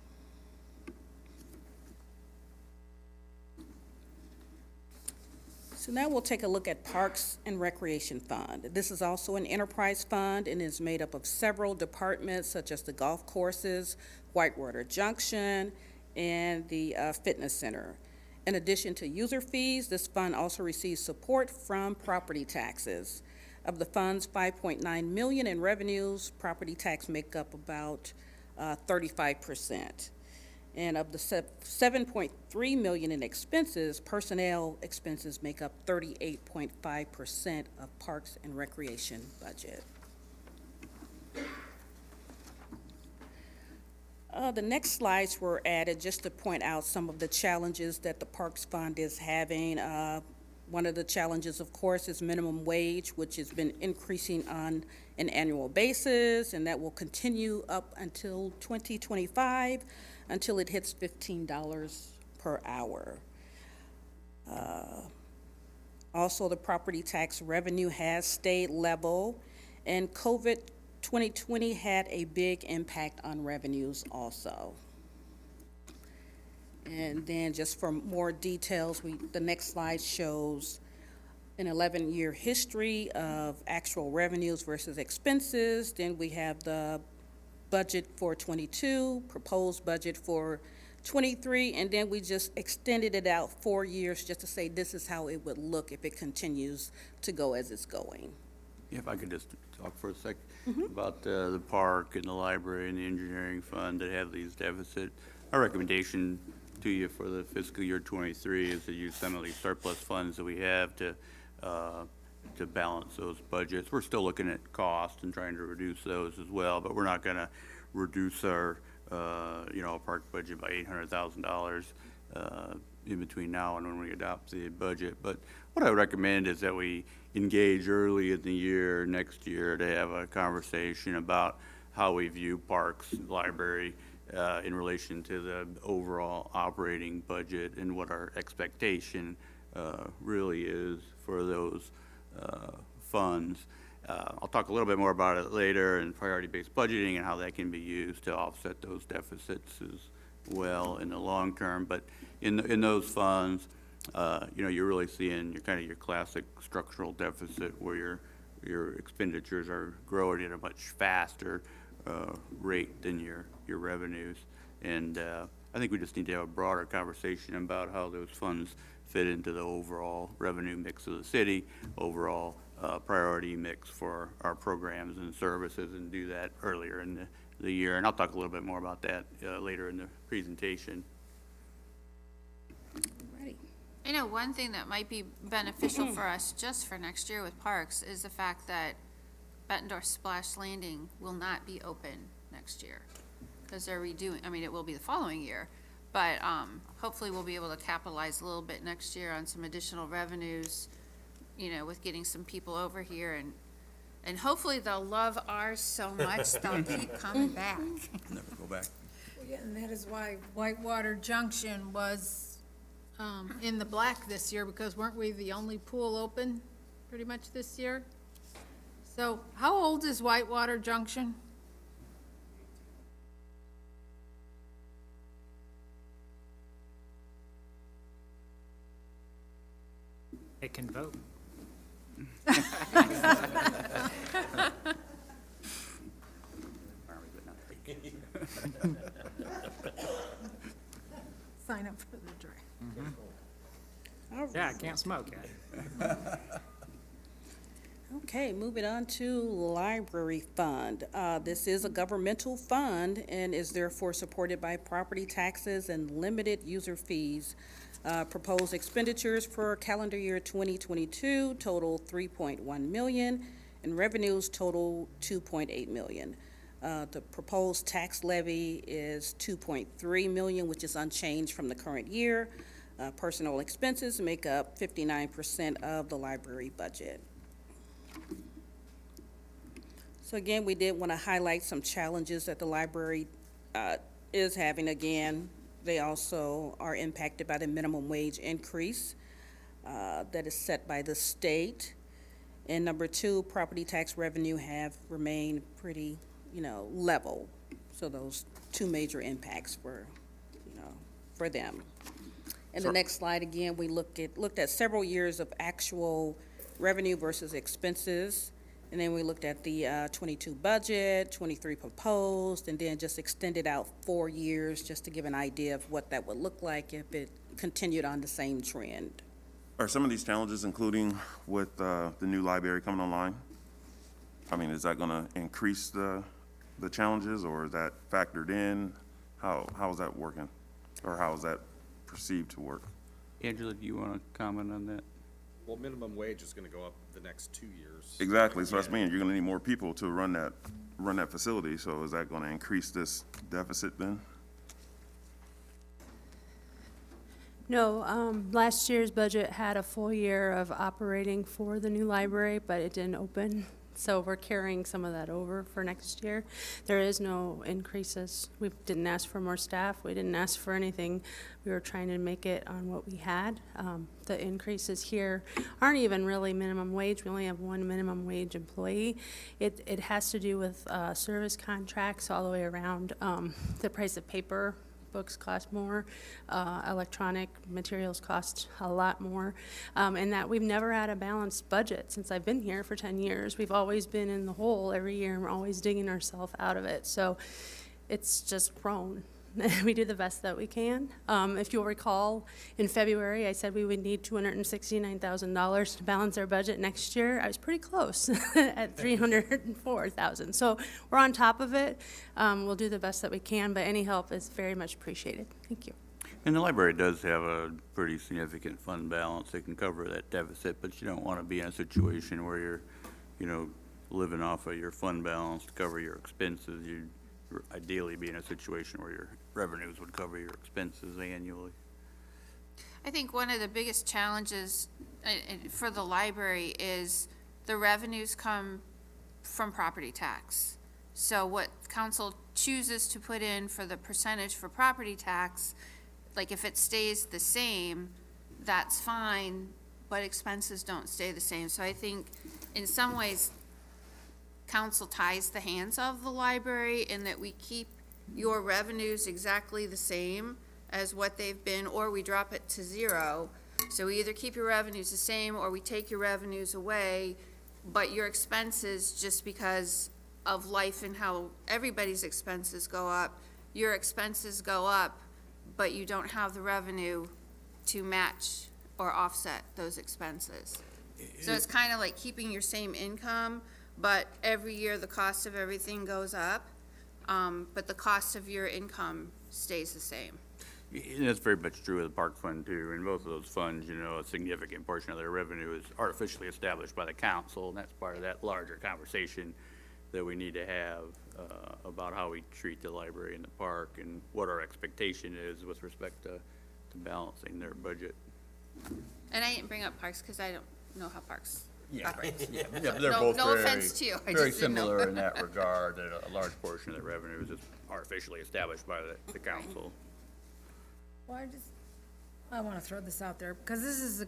So now we'll take a look at Parks and Recreation Fund. This is also an enterprise fund and is made up of several departments such as the golf courses, Whitewater Junction, and the fitness center. In addition to user fees, this fund also receives support from property taxes. Of the fund's $5.9 million in revenues, property tax make up about 35%. And of the $7.3 million in expenses, personnel expenses make up 38.5% of Parks and Recreation budget. The next slides were added just to point out some of the challenges that the Parks Fund is having. One of the challenges, of course, is minimum wage, which has been increasing on an annual basis, and that will continue up until 2025, until it hits $15 per hour. Also, the property tax revenue has stayed level, and COVID 2020 had a big impact on revenues also. And then just for more details, the next slide shows an 11-year history of actual revenues versus expenses. Then we have the budget for '22, proposed budget for '23, and then we just extended it out 4 years just to say this is how it would look if it continues to go as it's going. If I could just talk for a sec about the park and the library and the engineering fund that have these deficits. Our recommendation to you for the fiscal year '23 is to use some of these surplus funds that we have to balance those budgets. We're still looking at cost and trying to reduce those as well, but we're not going to reduce our park budget by $800,000 in between now and when we adopt the budget. But what I would recommend is that we engage early in the year, next year, to have a conversation about how we view parks, library, in relation to the overall operating budget and what our expectation really is for those funds. I'll talk a little bit more about it later in priority-based budgeting and how that can be used to offset those deficits as well in the long term. But in those funds, you're really seeing your classic structural deficit where your expenditures are growing at a much faster rate than your revenues. And I think we just need to have a broader conversation about how those funds fit into the overall revenue mix of the city, overall priority mix for our programs and services, and do that earlier in the year. And I'll talk a little bit more about that later in the presentation. Ready. I know one thing that might be beneficial for us just for next year with parks is the fact that Bettendorf Splash Landing will not be open next year. Because they're redoing, I mean, it will be the following year, but hopefully we'll be able to capitalize a little bit next year on some additional revenues, you know, with getting some people over here, and hopefully they'll love ours so much they'll keep coming back. Never go back. Yeah, and that is why Whitewater Junction was in the black this year, because weren't we the only pool open pretty much this year? So how old is Whitewater Junction? It can vote. Sign up for the draft. Yeah, I can't smoke yet. Okay, moving on to library fund. This is a governmental fund and is therefore supported by property taxes and limited user fees. Proposed expenditures for calendar year 2022 total $3.1 million, and revenues total $2.8 million. The proposed tax levy is $2.3 million, which is unchanged from the current year. Personnel expenses make up 59% of the library budget. So again, we did want to highlight some challenges that the library is having. Again, they also are impacted by the minimum wage increase that is set by the state. And number two, property tax revenue have remained pretty, level. So those two major impacts were, for them. And the next slide, again, we looked at several years of actual revenue versus expenses. And then we looked at the 22 budget, 23 proposed, and then just extended out 4 years just to give an idea of what that would look like if it continued on the same trend. Are some of these challenges including with the new library coming online? I mean, is that gonna increase the challenges, or is that factored in? How is that working? Or how is that perceived to work? Angela, do you want to comment on that? Well, minimum wage is gonna go up the next 2 years. Exactly, so that's meaning you're gonna need more people to run that facility, so is that gonna increase this deficit then? No, last year's budget had a full year of operating for the new library, but it didn't open. So we're carrying some of that over for next year. There is no increases. We didn't ask for more staff. We didn't ask for anything. We were trying to make it on what we had. The increases here aren't even really minimum wage. We only have one minimum wage employee. It has to do with service contracts all the way around. The price of paper, books cost more, electronic materials cost a lot more, and that we've never had a balanced budget since I've been here for 10 years. We've always been in the hole every year, and we're always digging ourselves out of it. So it's just grown. We do the best that we can. If you'll recall, in February, I said we would need $269,000 to balance our budget next year. I was pretty close at $304,000. So we're on top of it. We'll do the best that we can, but any help is very much appreciated. Thank you. And the library does have a pretty significant fund balance that can cover that deficit, but you don't want to be in a situation where you're, living off of your fund balance to cover your expenses. You'd ideally be in a situation where your revenues would cover your expenses annually. I think one of the biggest challenges for the library is the revenues come from property tax. So what council chooses to put in for the percentage for property tax, like if it stays the same, that's fine, but expenses don't stay the same. So I think in some ways, council ties the hands of the library in that we keep your revenues exactly the same as what they've been, or we drop it to zero. So we either keep your revenues the same or we take your revenues away, but your expenses, just because of life and how everybody's expenses go up, your expenses go up, but you don't have the revenue to match or offset those expenses. So it's kind of like keeping your same income, but every year the cost of everything goes up, but the cost of your income stays the same. And that's very much true of the park fund too. In both of those funds, you know, a significant portion of their revenue is artificially established by the council, and that's part of that larger conversation that we need to have about how we treat the library and the park and what our expectation is with respect to balancing their budget. And I didn't bring up parks because I don't know how parks operate. Yeah, but they're No- both no very, offense to you, I very just didn't know. similar in that regard, that a large portion of the revenue is just artificially established by the council. Well, I want to throw this out there, because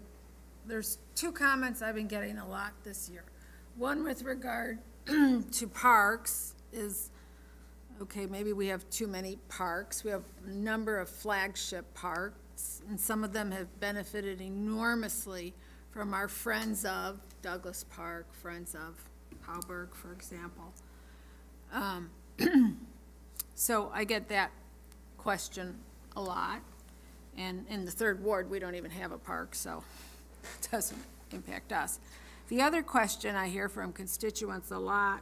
there's two comments I've been getting a lot this year. One with regard to parks is, okay, maybe we have too many parks. We have a number of flagship parks, and some of them have benefited enormously from our Friends of Douglas Park, Friends of Hauberg, for example. So I get that question a lot. And in the third ward, we don't even have a park, so it doesn't impact us. The other question I hear from constituents a lot,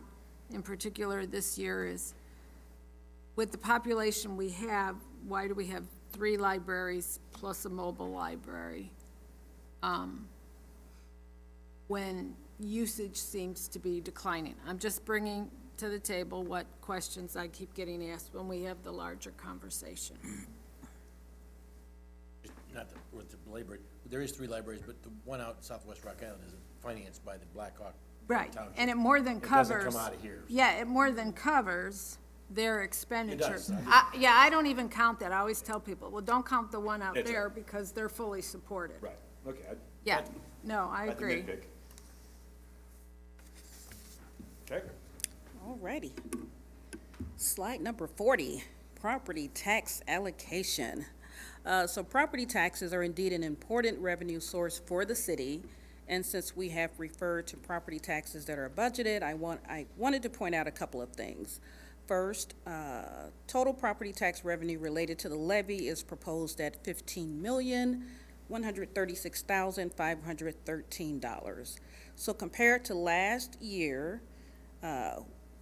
in particular this year, is with the population we have, why do we have 3 libraries plus a mobile library? When usage seems to be declining. I'm just bringing to the table what questions I keep getting asked when we have the larger conversation. Not with the library, there is 3 libraries, but the one out in southwest Rock Island is financed by the Blackhawk Right, Township. and it more than covers. It doesn't come out of here. Yeah, it more than covers their expenditure. does. Yeah, I don't even count that. I always tell people, well, don't count the one out That's there right. because they're fully supported. Right, okay. Yeah, no, I agree. Okay. All righty. Slide number 40, property tax allocation. So property taxes are indeed an important revenue source for the city, and since we have referred to property taxes that are budgeted, I wanted to point out a couple of things. First, total property tax revenue related to the levy is proposed at $15,136,513. So compared to last year,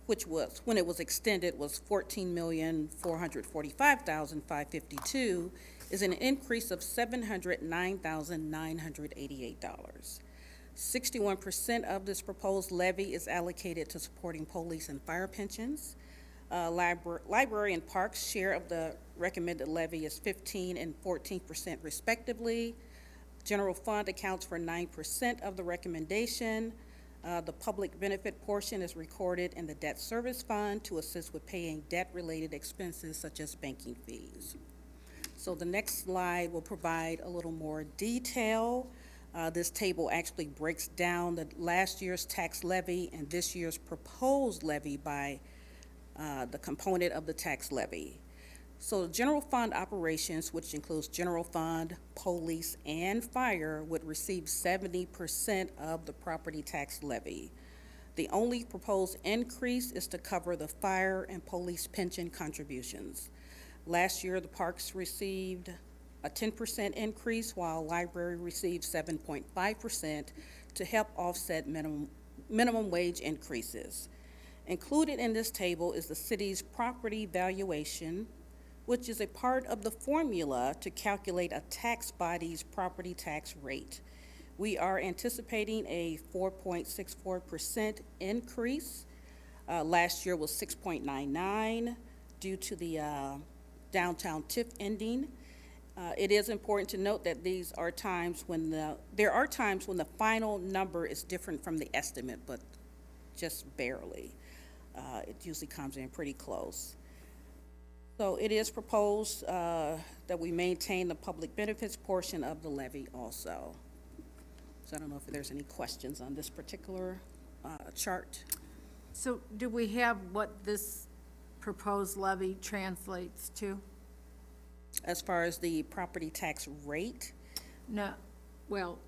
which was, when it was extended, was $14,445,552, is an increase of $709,988. 61% of this proposed levy is allocated to supporting police and fire pensions. Library and parks share of the recommended levy is 15% and 14% respectively. General fund accounts for 9% of the recommendation. The public benefit portion is recorded in the debt service fund to assist with paying debt-related expenses such as banking fees. So the next slide will provide a little more detail. This table actually breaks down the last year's tax levy and this year's proposed levy by the component of the tax levy. So general fund operations, which includes general fund, police, and fire, would receive 70% of the property tax levy. The only proposed increase is to cover the fire and police pension contributions. Last year, the parks received a 10% increase, while library received 7.5% to help offset minimum wage increases. Included in this table is the city's property valuation, which is a part of the formula to calculate a tax body's property tax rate. We are anticipating a 4.64% increase. Last year was 6.99 due to the downtown TIF ending. It is important to note that there are times when the final number is different from the estimate, but just barely. It usually comes in pretty close. So it is proposed that we maintain the public benefits portion of the levy also. So I don't know if there's any questions on this particular chart. So do we have what this proposed levy translates to? As far as the property tax rate, No, well,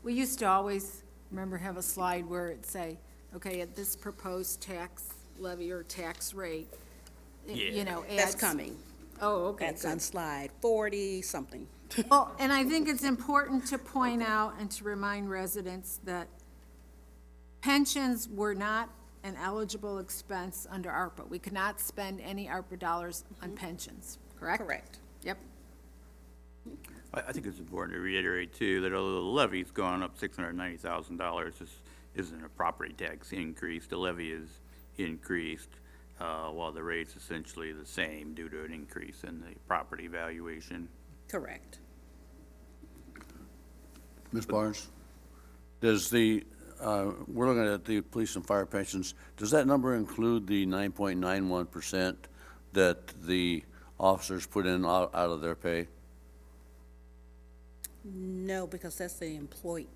we used to always, remember, have a slide where it'd say, okay, at this proposed tax levy or tax rate, Yeah. you know, adds. That's coming. Oh, okay, That's on good. slide 40-something. Well, and I think it's important to point out and to remind residents that pensions were not an eligible expense under ARPA. We could not spend any ARPA dollars on pensions, correct? Correct. Yep. I think it's important to reiterate too, that although the levy's gone up $690,000, this isn't a property tax increase. The levy is increased, while the rate's essentially the same due to an increase in the property valuation. Correct. Ms. Barnes, does the, we're looking at the police and fire pensions, does that number include the 9.91% that the officers put in out of their pay? No, because that's the employee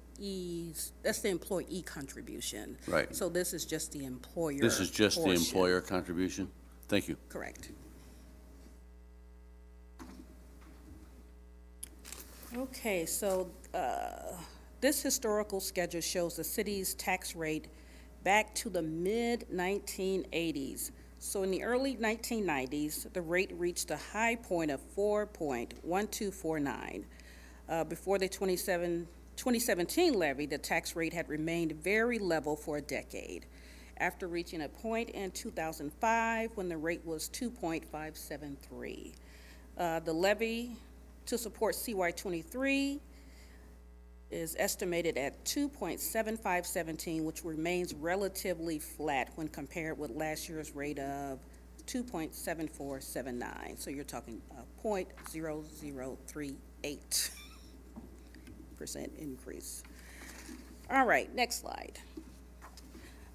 contribution. Right. So this is just the employer This is just the portion. employer contribution? Thank you. Correct. Okay, so this historical schedule shows the city's tax rate back to the mid-1980s. So in the early 1990s, the rate reached a high point of 4.1249. Before the 2017 levy, the tax rate had remained very level for a decade, after reaching a point in 2005 when the rate was 2.573. The levy to support CY23 is estimated at 2.7517, which remains relatively flat when compared with last year's rate of 2.7479. So you're talking 0.0038% increase. All right, next slide.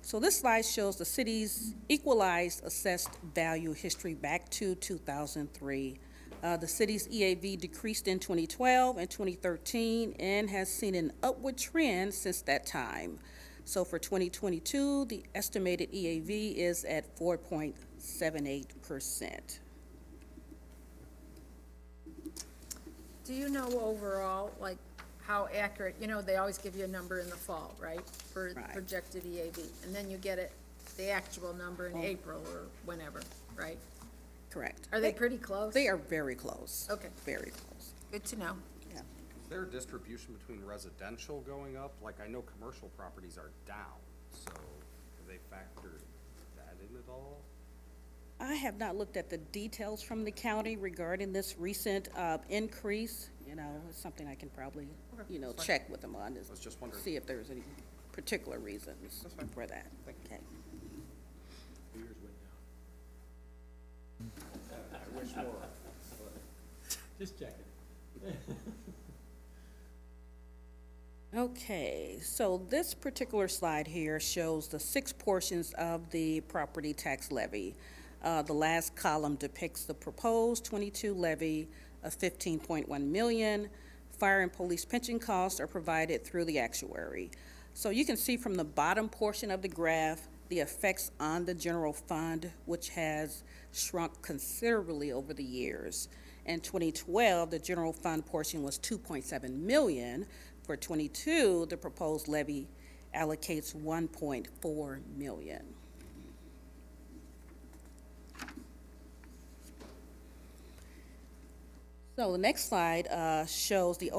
So this slide shows the city's equalized assessed value history back to 2003. The city's EAV decreased in 2012 and 2013 and has seen an upward trend since that time. So for 2022, the estimated EAV is at 4.78%. Do you know overall, like, how accurate, you know, they always give you a number in the fall, right? For Right. projected EAV, and then you get it, the actual number in April or whenever, right? Correct. Are they pretty close? They are very close. Okay. Very close. Good to know. Is there a distribution between residential going up? Like, I know commercial properties are down, so have they factored that in at all? I have not looked at the details from the county regarding this recent increase. You know, it's something I can probably, check with them on, is was just wondering. see if there's any particular reasons That's fine. for that. Thank you. Okay. Just checking. Okay, so this particular slide here shows the 6 portions of the property tax levy. The last column depicts the proposed 22 levy of $15.1 million. Fire and police pension costs are provided through the actuary. So you can see from the bottom portion of the graph the effects on the general fund, which has shrunk considerably over the years. In 2012, the general fund portion was $2.7 million. For 22, the proposed levy allocates $1.4 million. So the next slide shows the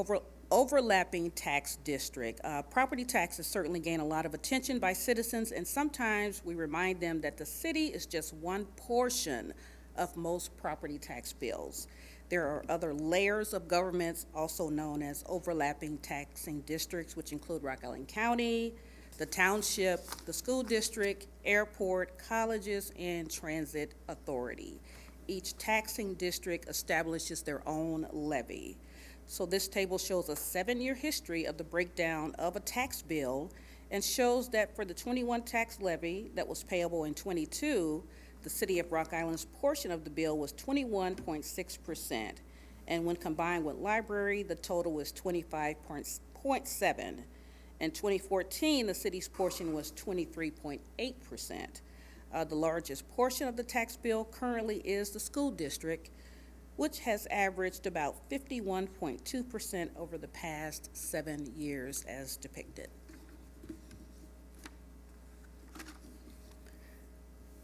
overlapping tax district. Property taxes certainly gain a lot of attention by citizens, and sometimes we remind them that the city is just one portion of most property tax bills. There are other layers of governments, also known as overlapping taxing districts, which include Rock Island County, the township, the school district, airport, colleges, and transit authority. Each taxing district establishes their own levy. So this table shows a 7-year history of the breakdown of a tax bill and shows that for the 21 tax levy that was payable in 22, the city of Rock Island's portion of the bill was 21.6%. And when combined with library, the total was 25.7%. In 2014, the city's portion was 23.8%. The largest portion of the tax bill currently is the school district, which has averaged about 51.2% over the past 7 years as depicted.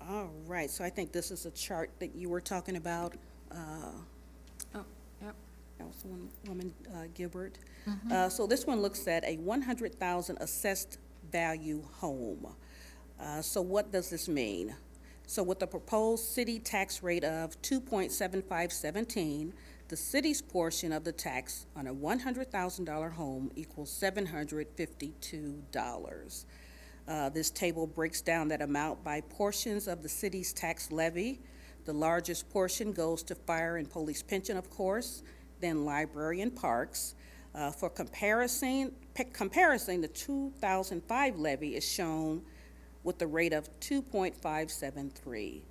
All right, so I think this is a chart that you were talking about, Oh, yep. Councilwoman Gilbert. So this one looks at a 100,000 assessed value home. So what does this mean? So with the proposed city tax rate of 2.7517, the city's portion of the tax on a $100,000 home equals $752. This table breaks down that amount by portions of the city's tax levy. The largest portion goes to fire and police pension, of course, then library and parks. For comparison, the 2005 levy is shown with the rate of 2.573.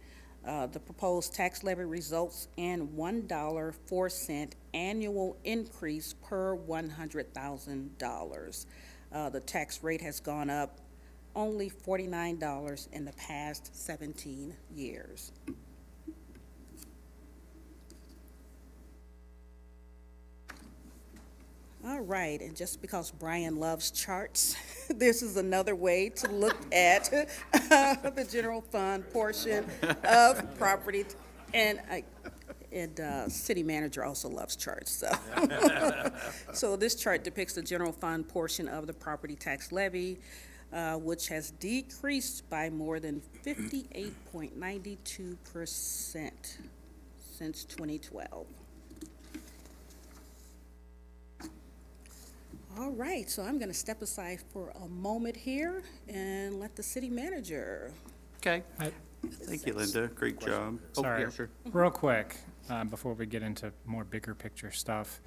The proposed tax levy results in $1.04 annual increase per $100,000. The tax rate has gone up only $49 in the past 17 years. All right, and just because Brian loves charts, this is another way to look at the general fund portion of property, and city manager also loves charts, so. So this chart depicts the general fund portion of the property tax levy, which has decreased by more than 58.92% since 2012. All right, so I'm going to step aside for a moment here and let the city manager. Okay. Thank you, Linda. Great job. Oh, Sorry. yeah, sure. Real quick, before we get into more bigger picture stuff,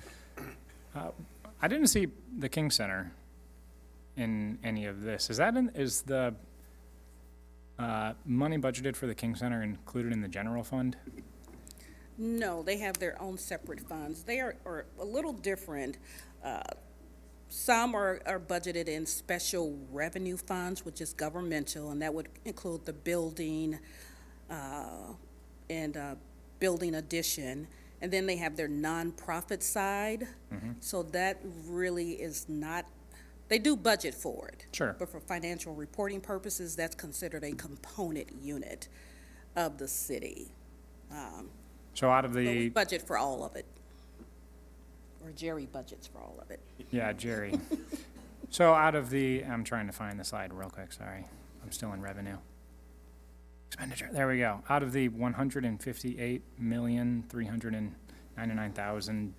I didn't see the King Center in any of this. Is the money budgeted for the King Center included in the general fund? No, they have their own separate funds. They are a little different. Some are budgeted in special revenue funds, which is governmental, and that would include the building and building addition. And then they have their nonprofit side. So that really is not, they do budget for it. Sure. But for financial reporting purposes, that's considered a component unit of the city. So out of But we the, budget for all of it. Or Jerry budgets for all of it. yeah, Jerry. So out of the, I'm trying to find the slide real quick, sorry. I'm still in revenue. Expenditure, there we go. Out of the 158,399,000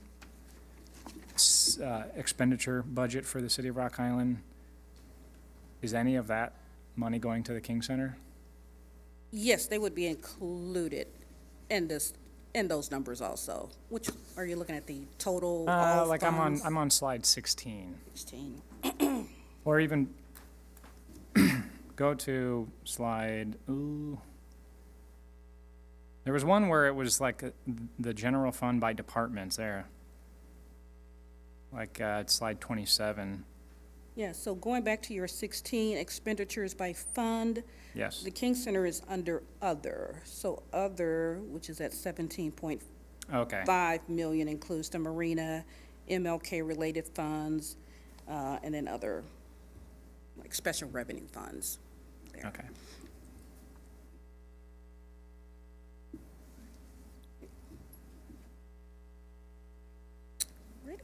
expenditure budget for the city of Rock Island, is any of that money going to the King Center? Yes, they would be included in those numbers also. Which, are you looking at the total, all Like funds? I'm on slide 16. 16. Or even go to slide, there was one where it was like the general fund by departments there. Like it's slide 27. Yeah, so going back to your 16 expenditures by fund, Yes. the King Center is under other. So other, which is at 17.5 Okay. million, includes the marina, MLK-related funds, and then other, like, special revenue funds. there. Okay. Ready?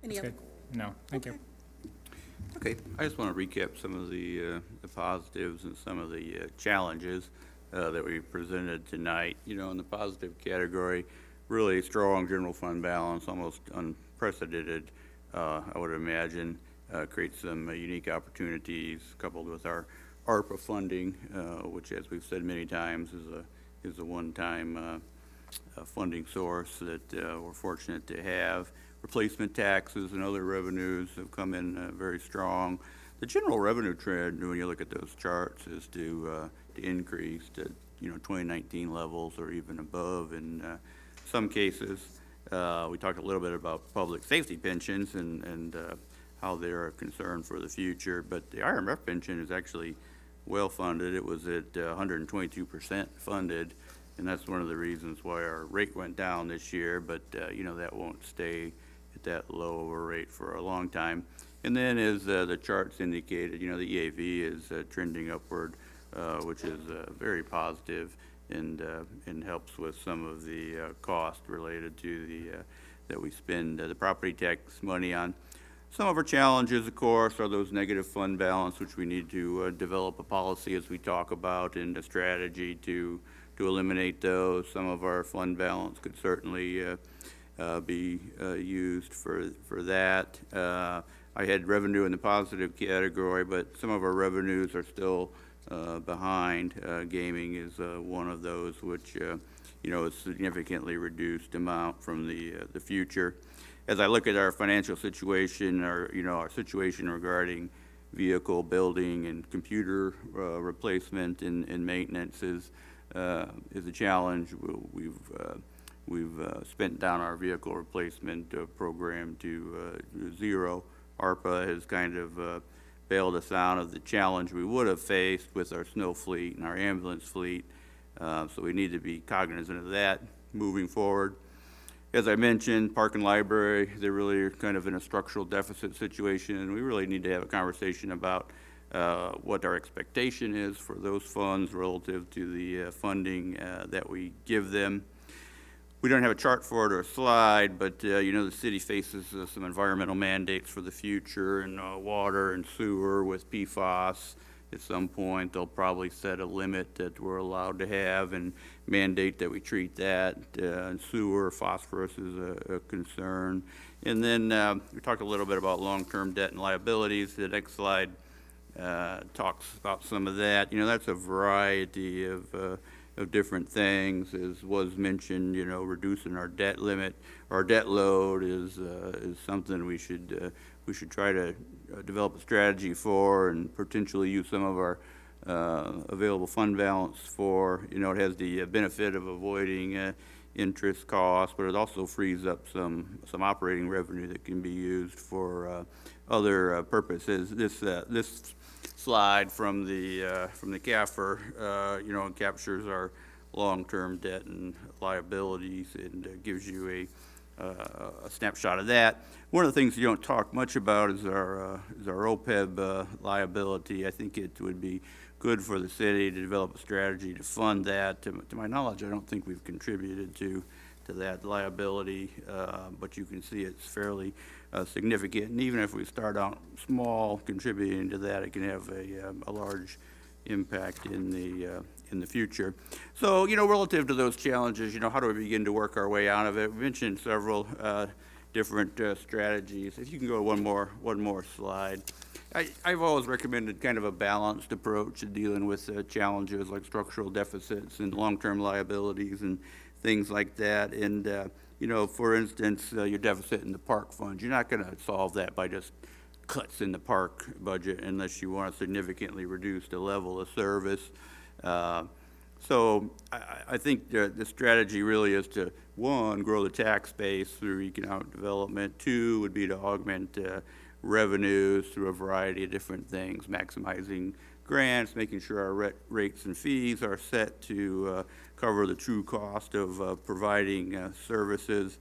Any That's other? good. No, thank you. Okay, I just want to recap some of the positives and some of the challenges that we presented tonight. You know, in the positive category, really strong general fund balance, almost unprecedented, I would imagine, creates some unique opportunities coupled with our ARPA funding, which, as we've said many times, is a one-time funding source that we're fortunate to have. Replacement taxes and other revenues have come in very strong. The general revenue trend, when you look at those charts, is to increase to 2019 levels or even above in some cases. We talked a little bit about public safety pensions and how they're a concern for the future, but the IRMF pension is actually well funded. It was at 122% funded, and that's one of the reasons why our rate went down this year, but that won't stay at that low of a rate for a long time. And then as the charts indicated, the EAV is trending upward which is very positive and helps with some of the cost related to that we spend the property tax money on. Some of our challenges, of course, are those negative fund balance, which we need to develop a policy as we talk about and a strategy to eliminate those. Some of our fund balance could certainly be used for that. I had revenue in the positive category, but some of our revenues are still behind. Gaming is one of those, which is significantly reduced amount from the future. As I look at our financial situation, our situation regarding vehicle building and computer replacement and maintenance is a challenge. We've spent down our vehicle replacement program to zero. ARPA has kind of bailed us out of the challenge we would have faced with our snow fleet and our ambulance fleet. So we need to be cognizant of that moving forward. As I mentioned, Park and Library, they're really kind of in a structural deficit situation, and we really need to have a conversation about what our expectation is for those funds relative to the funding that we give them. We don't have a chart for it or a slide, but the city faces some environmental mandates for the future in water and sewer with PFAS. At some point, they'll probably set a limit that we're allowed to have and mandate that we treat that. And sewer, phosphorus is a concern. And then we talked a little bit about long-term debt and liabilities. The next slide talks about some of that. That's a variety of different things. As was mentioned, reducing our debt limit, our debt load is something we should try to develop a strategy for and potentially use some of our available fund balance for. It has the benefit of avoiding interest costs, but it also frees up some operating revenue that can be used for other purposes. This slide from the CAFR, captures our long-term debt and liabilities and gives you a snapshot of that. One of the things you don't talk much about is our OPEB liability. I think it would be good for the city to develop a strategy to fund that. To my knowledge, I don't think we've contributed to that liability, but you can see it's fairly significant. And even if we start out small, contributing to that, it can have a large impact in the future. So, relative to those challenges, how do we begin to work our way out of it? We mentioned several different strategies. If you can go one more slide. I've always recommended kind of a balanced approach to dealing with challenges like structural deficits and long-term liabilities and things like that. And, for instance, your deficit in the park fund, you're not going to solve that by just cuts in the park budget unless you want to significantly reduce the level of service. So I think the strategy really is to, one, grow the tax base through economic development. Two would be to augment revenues through a variety of different things, maximizing grants, making sure our rates and fees are set to cover the true cost of providing services,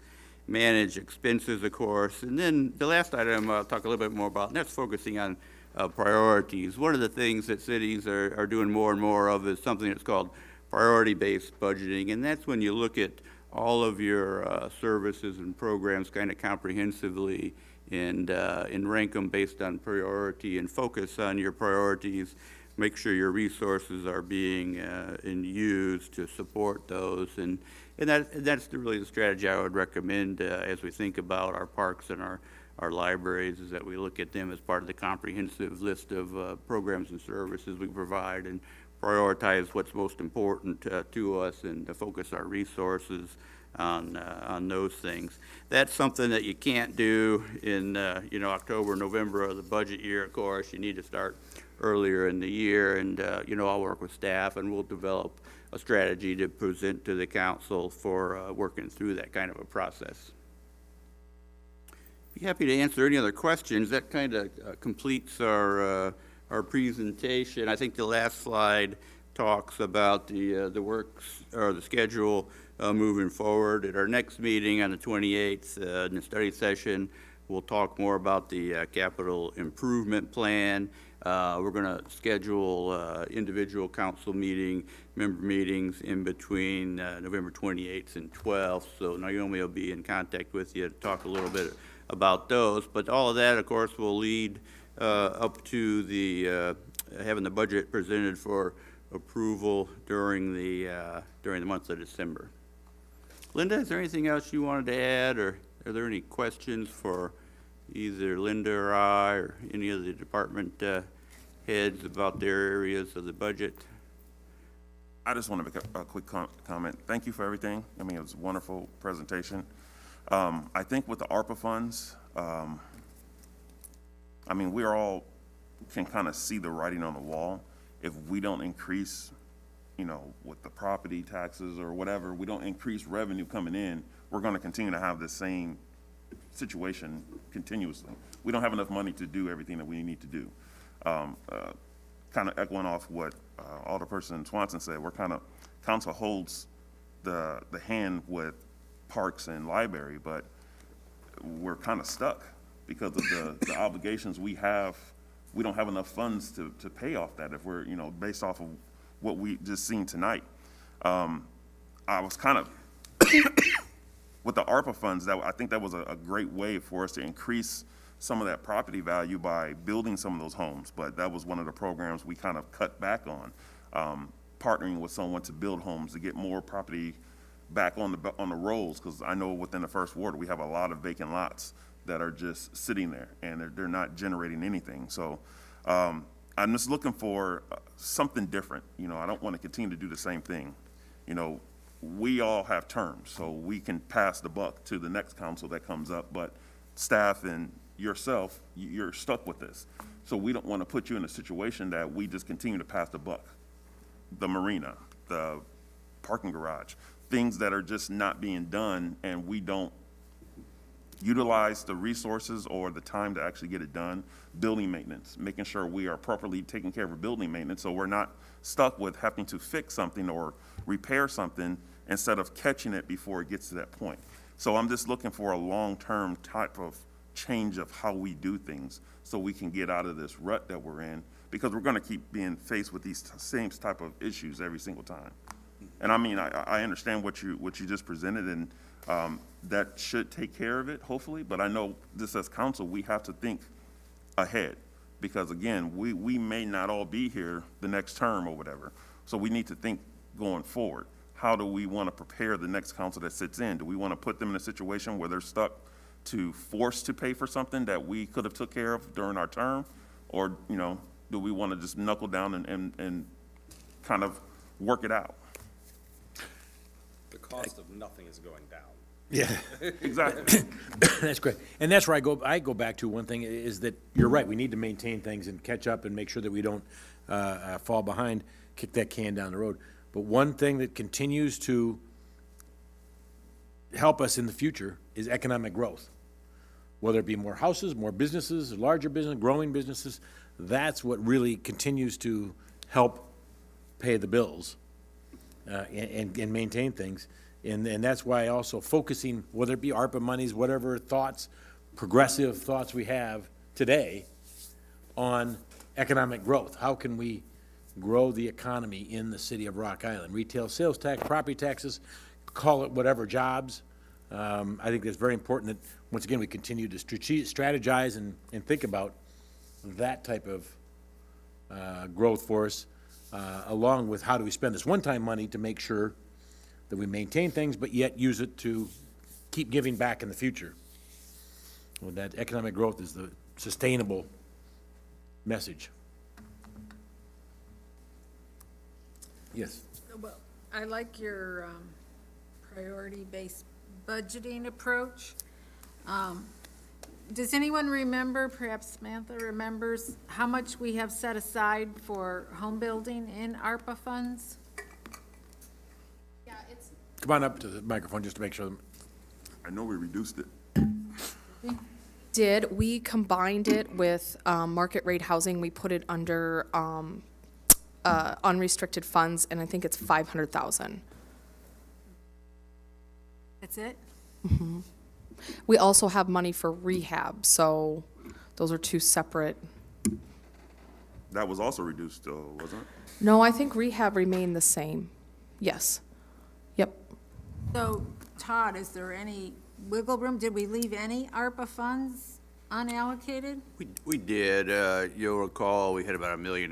manage expenses, of course. And then the last item I'll talk a little bit more about, and that's focusing on priorities. One of the things that cities are doing more and more of is something that's called priority-based budgeting, and that's when you look at all of your services and programs kind of comprehensively and rank them based on priority and focus on your priorities, make sure your resources are being used to support those. And that's really the strategy I would recommend as we think about our parks and our libraries, is that we look at them as part of the comprehensive list of programs and services we provide and prioritize what's most important to us and to focus our resources on those things. That's something that you can't do in October, November of the budget year. Of course, you need to start earlier in the year, and I'll work with staff and we'll develop a strategy to present to the council for working through that kind of a process. Be happy to answer any other questions. That kind of completes our presentation. I think the last slide talks about the works or the schedule moving forward. At our next meeting on the 28th, in the study session, we'll talk more about the capital improvement plan. We're going to schedule individual council member meetings in between November 28th and 12th. So Naomi will be in contact with you to talk a little bit about those. But all of that, of course, will lead up to the having the budget presented for approval during the month of December. Linda, is there anything else you wanted to add, or are there any questions for either Linda or I or any of the department heads about their areas of the budget? I just want to make a quick comment. Thank you for everything. I mean, it was a wonderful presentation. I think with the ARPA funds, I mean, we all can kind of see the writing on the wall. If we don't increase, you know, with the property taxes or whatever, we don't increase revenue coming in, we're going to continue to have the same situation continuously. We don't have enough money to do everything that we need to do. Kind of echoing off what Alderperson Swanson said, we're kind of, council holds the hand with parks and library, but we're kind of stuck because of the obligations we have. We don't have enough funds to pay off that if we're, you know, based off of what we just seen tonight. I was kind of, with the ARPA funds, I think that was a great way for us to increase some of that property value by building some of those homes. But that was one of the programs we kind of cut back on, partnering with someone to build homes to get more property back on the rolls. Because I know within the first ward, we have a lot of vacant lots that are just sitting there and they're not generating anything. So I'm just looking for something different. You know, I don't want to continue to do the same thing. You know, we all have terms, so we can pass the buck to the next council that comes up, but staff and yourself, you're stuck with this. So we don't want to put you in a situation that we just continue to pass the buck. The marina, the parking garage, things that are just not being done, and we don't utilize the resources or the time to actually get it done. Building maintenance, making sure we are properly taking care of building maintenance so we're not stuck with having to fix something or repair something instead of catching it before it gets to that point. So I'm just looking for a long-term type of change of how we do things so we can get out of this rut that we're in, because we're going to keep being faced with these same type of issues every single time. And I mean, I understand what you just presented, and that should take care of it, hopefully. But I know this as council, we have to think ahead, because again, we may not all be here the next term or whatever. So we need to think going forward. How do we want to prepare the next council that sits in? Do we want to put them in a situation where they're stuck to force to pay for something that we could have took care of during our term? Or, you know, do we want to just knuckle down and kind of work it out? The cost of nothing is going down. Yeah. Exactly. That's great. And that's where I go back to one thing is that you're right. We need to maintain things and catch up and make sure that we don't fall behind, kick that can down the road. But one thing that continues to help us in the future is economic growth. Whether it be more houses, more businesses, larger business, growing businesses, that's what really continues to help pay the bills and maintain things. And that's why also focusing, whether it be ARPA monies, whatever thoughts, progressive thoughts we have today on economic growth. How can we grow the economy in the city of Rock Island? Retail sales tax, property taxes, call it whatever, jobs. I think it's very important that, once again, we continue to strategize and think about that type of growth for us, along with how do we spend this one-time money to make sure that we maintain things, but yet use it to keep giving back in the future. Well, that economic growth is the sustainable message. Yes. Well, I like your priority-based budgeting approach. Does anyone remember, perhaps Samantha remembers, how much we have set aside for home building in ARPA funds? Yeah, it's Come on up to the microphone just to make sure. I know we reduced it. We combined it with market rate housing. We put it under unrestricted funds, and I think it's 500,000. That's it? We also have money for rehab, so those are two separate. That was also reduced though, wasn't it? No, I think rehab remained the same. Yes. Yep. So, Todd, is there any wiggle room? Did we leave any ARPA funds unallocated? We did, you'll recall, we had about $1 million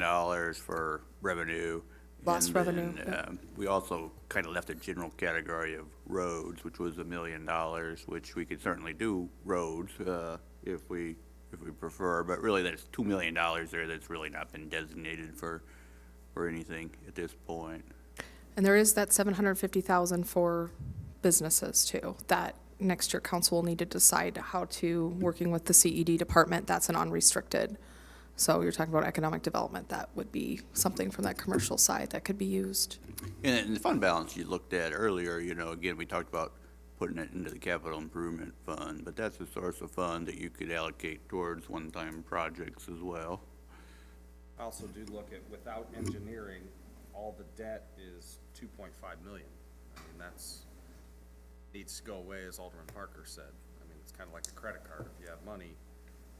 for revenue. Lost and revenue, then, yep. We also kind of left a general category of roads, which was $1 million, which we could certainly do roads, if we prefer, but really that's $2 million there that's really not been designated for anything at this point. And there is that 750,000 for businesses too, that next year council will need to decide how to, working with the CED department, that's an unrestricted. So you're talking about economic development, that would be something from that commercial side that could be used. And the fund balance you looked at earlier, again, we talked about putting it into the capital improvement fund, but that's a source of fund that you could allocate towards one-time projects as well. I also do look at, without engineering, all the debt is 2.5 million. I mean, that's, needs to go away, as Alderman Parker said. I mean, it's kind of like a credit card. If you have money,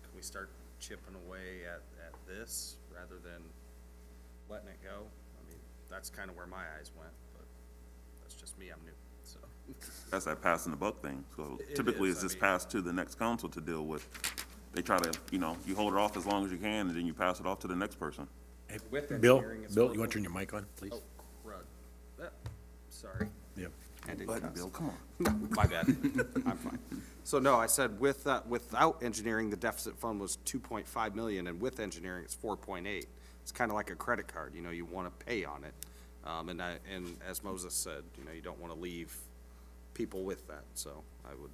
can we start chipping away at this rather than letting it go? I mean, that's kind of where my eyes went, but that's just me, I'm new, so. That's that passing the buck thing. So It typically is, it's I just mean- passed to the next council to deal with. They try to, you hold it off as long as you can, and then you pass it off to the next person. With Bill, engineering, it's Bill, for- you want to turn your mic on, please? Oh, crud. Sorry. Yep. I didn't Button, cuss. Bill, come on. My bad. I'm fine. So no, I said without engineering, the deficit fund was 2.5 million, and with engineering, it's 4.8. It's kind of like a credit card, you want to pay on it. And as Moses said, you don't want to leave people with that, so I would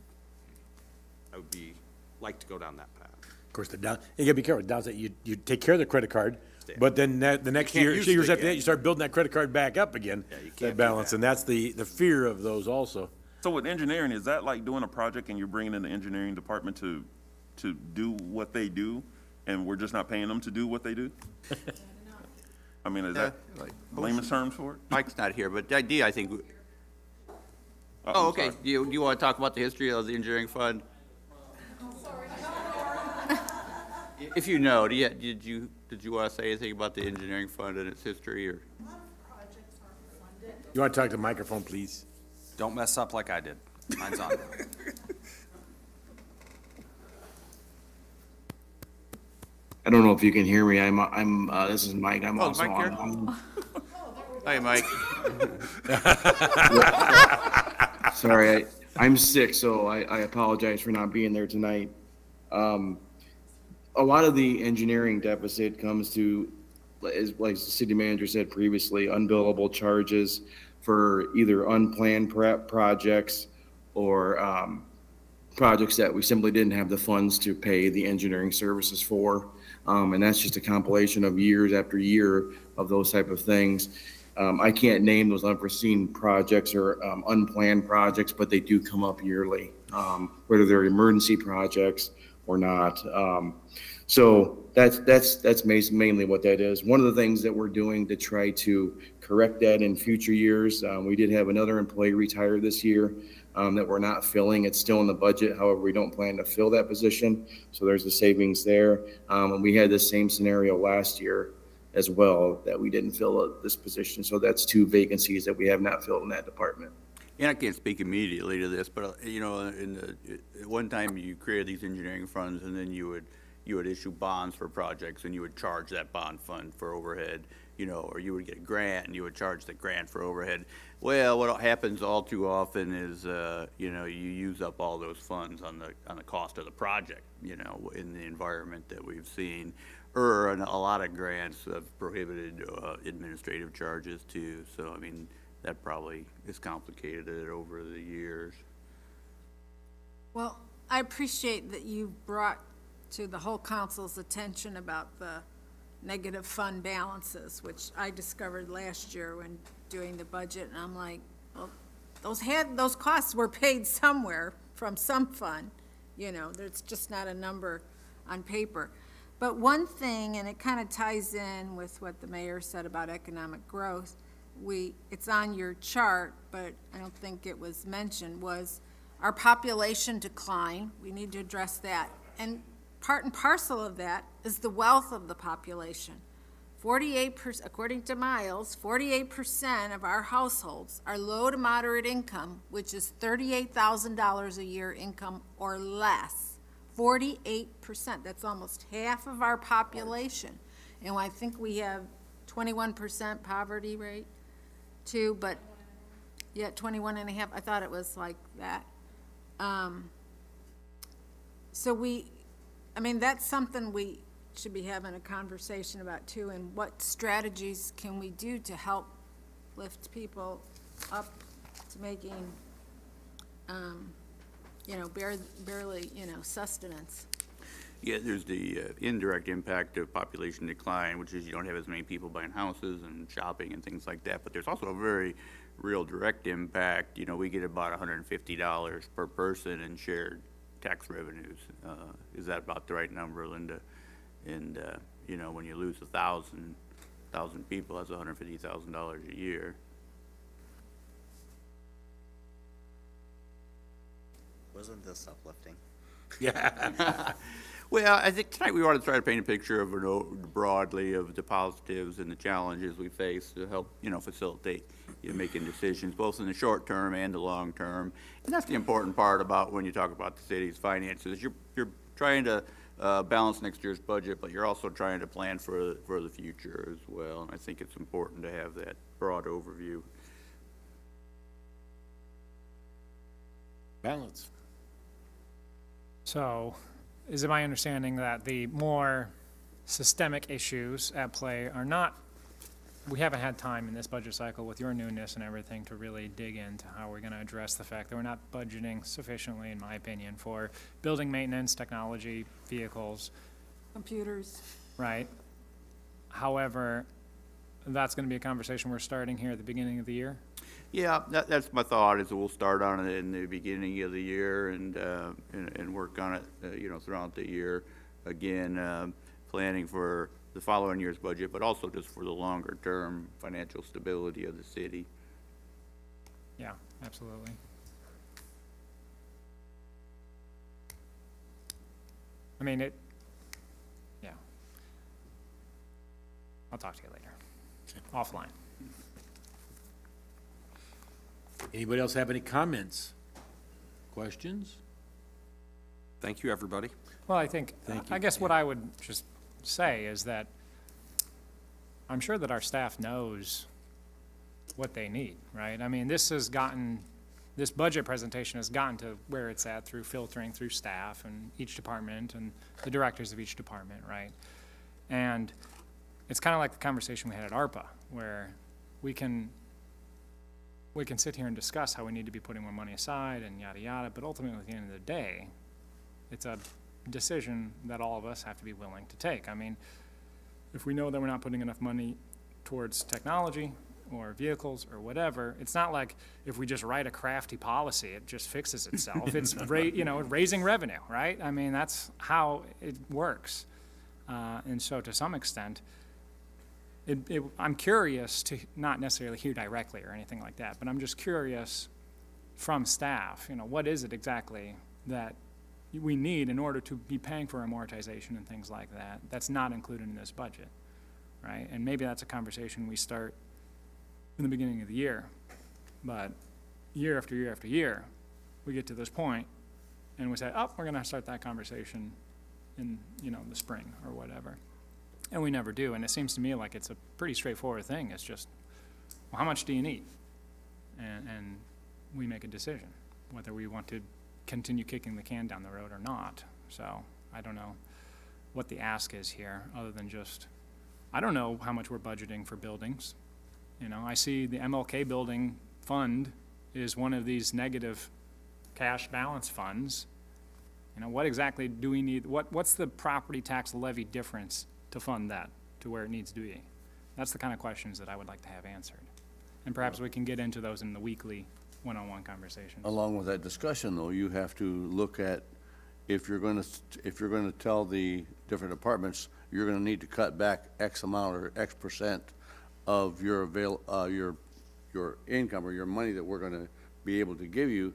like to go down that path. Of course, you gotta be careful, downside, you take care of the credit card, but then the next can't year, use years it after that, again. you start building that credit card back up again. Yeah, you can't That do balance, that. and that's the fear of those also. So with engineering, is that like doing a project and you're bringing in the engineering department to do what they do, and we're just not paying them to do what they do? I mean, is that like- layman's terms for it? Mike's not here, but the idea, I think, I'm oh, okay, sorry. do you want to talk about the history of the engineering fund? If you know, did you want to say anything about the engineering fund and its history, or? You want to talk to the microphone, please? Don't mess up like I did. Mine's on. I don't know if you can hear me. This is Mike. I'm Oh, also Mike here? on. Hi, Mike. Sorry, I'm sick, so I apologize for not being there tonight. A lot of the engineering deficit comes to, like the city manager said previously, unbillable charges for either unplanned projects or projects that we simply didn't have the funds to pay the engineering services for. And that's just a compilation of years after year of those type of things. I can't name those unforeseen projects or unplanned projects, but they do come up yearly, whether they're emergency projects or not. So that's mainly what that is. One of the things that we're doing to try to correct that in future years, we did have another employee retire this year that we're not filling. It's still in the budget. However, we don't plan to fill that position. So there's a savings there. And we had the same scenario last year as well, that we didn't fill this position. So that's 2 vacancies that we have not filled in that department. And I can't speak immediately to this, but, at one time you created these engineering funds, and then you would issue bonds for projects, and you would charge that bond fund for overhead, or you would get a grant, and you would charge the grant for overhead. Well, what happens all too often is, you use up all those funds on the cost of the project, in the environment that we've seen. Or a lot of grants have prohibited administrative charges too, so, I mean, that probably has complicated it over the years. Well, I appreciate that you brought to the whole council's attention about the negative fund balances, which I discovered last year when doing the budget, and I'm like, well, those costs were paid somewhere from some fund, there's just not a number on paper. But one thing, and it kind of ties in with what the mayor said about economic growth, it's on your chart, but I don't think it was mentioned, was our population decline. We need to address that. And part and parcel of that is the wealth of the population. according to Miles, 48% of our households are low to moderate income, which is $38,000 a year income or less. 48%, that's almost half of our population. And I think we have 21% poverty rate too, but, yeah, 21 and a half, I thought it was like that. So that's something we should be having a conversation about too, and what strategies can we do to help lift people up to making, barely, sustenance. Yeah, there's the indirect impact of population decline, which is you don't have as many people buying houses and shopping and things like that. But there's also a very real direct impact. We get about $150 per person in shared tax revenues. Is that about the right number, Linda? And, when you lose 1,000 people, that's $150,000 a year. Wasn't this uplifting? Yeah. Well, I think tonight we want to try to paint a picture of broadly of the positives and the challenges we face to help, facilitate making decisions both in the short term and the long term. And that's the important part about when you talk about the city's finances. You're trying to balance next year's budget, but you're also trying to plan for the future as well. And I think it's important to have that broad overview. Balance. So, is it my understanding that the more systemic issues at play are not, we haven't had time in this budget cycle with your newness and everything to really dig into how we're gonna address the fact that we're not budgeting sufficiently, in my opinion, for building maintenance, technology, vehicles, Computers. right? However, that's gonna be a conversation we're starting here at the beginning of the year. Yeah, that's my thought, is that we'll start on it in the beginning of the year and work on it, throughout the year. Again, planning for the following year's budget, but also just for the longer-term financial stability of the city. Yeah, absolutely. Yeah. I'll talk to you later, offline. Anybody else have any comments? Questions? Thank you, everybody. Well, I think, Thank you. I guess what I would just say is that I'm sure that our staff knows what they need, right? This budget presentation has gotten to where it's at through filtering through staff and each department and the directors of each department, right? And it's kind of like the conversation we had at ARPA, where we can sit here and discuss how we need to be putting more money aside and yada yada, but ultimately at the end of the day, it's a decision that all of us have to be willing to take. If we know that we're not putting enough money towards technology or vehicles or whatever, it's not like if we just write a crafty policy, it just fixes itself. It's raising revenue, right? That's how it works. And so to some extent, I'm curious to not necessarily hear directly or anything like that, but I'm just curious from staff, what is it exactly that we need in order to be paying for amortization and things like that, that's not included in this budget, right? And maybe that's a conversation we start in the beginning of the year, but year after year after year, we get to this point and we say, oh, we're gonna start that conversation in, the spring or whatever. And we never do, and it seems to me like it's a pretty straightforward thing. It's just, well, how much do you need? And we make a decision, whether we want to continue kicking the can down the road or not. So I don't know what the ask is here, other than just, I don't know how much we're budgeting for buildings. I see the MLK building fund is one of these negative cash balance funds. What exactly do we need? What's the property tax levy difference to fund that to where it needs to be? That's the kind of questions that I would like to have answered. And perhaps we can get into those in the weekly one-on-one conversations. Along with that discussion, though, you have to look at, if you're going to tell the different departments, you're going to need to cut back X amount or X percent of your income or your money that we're going to be able to give you,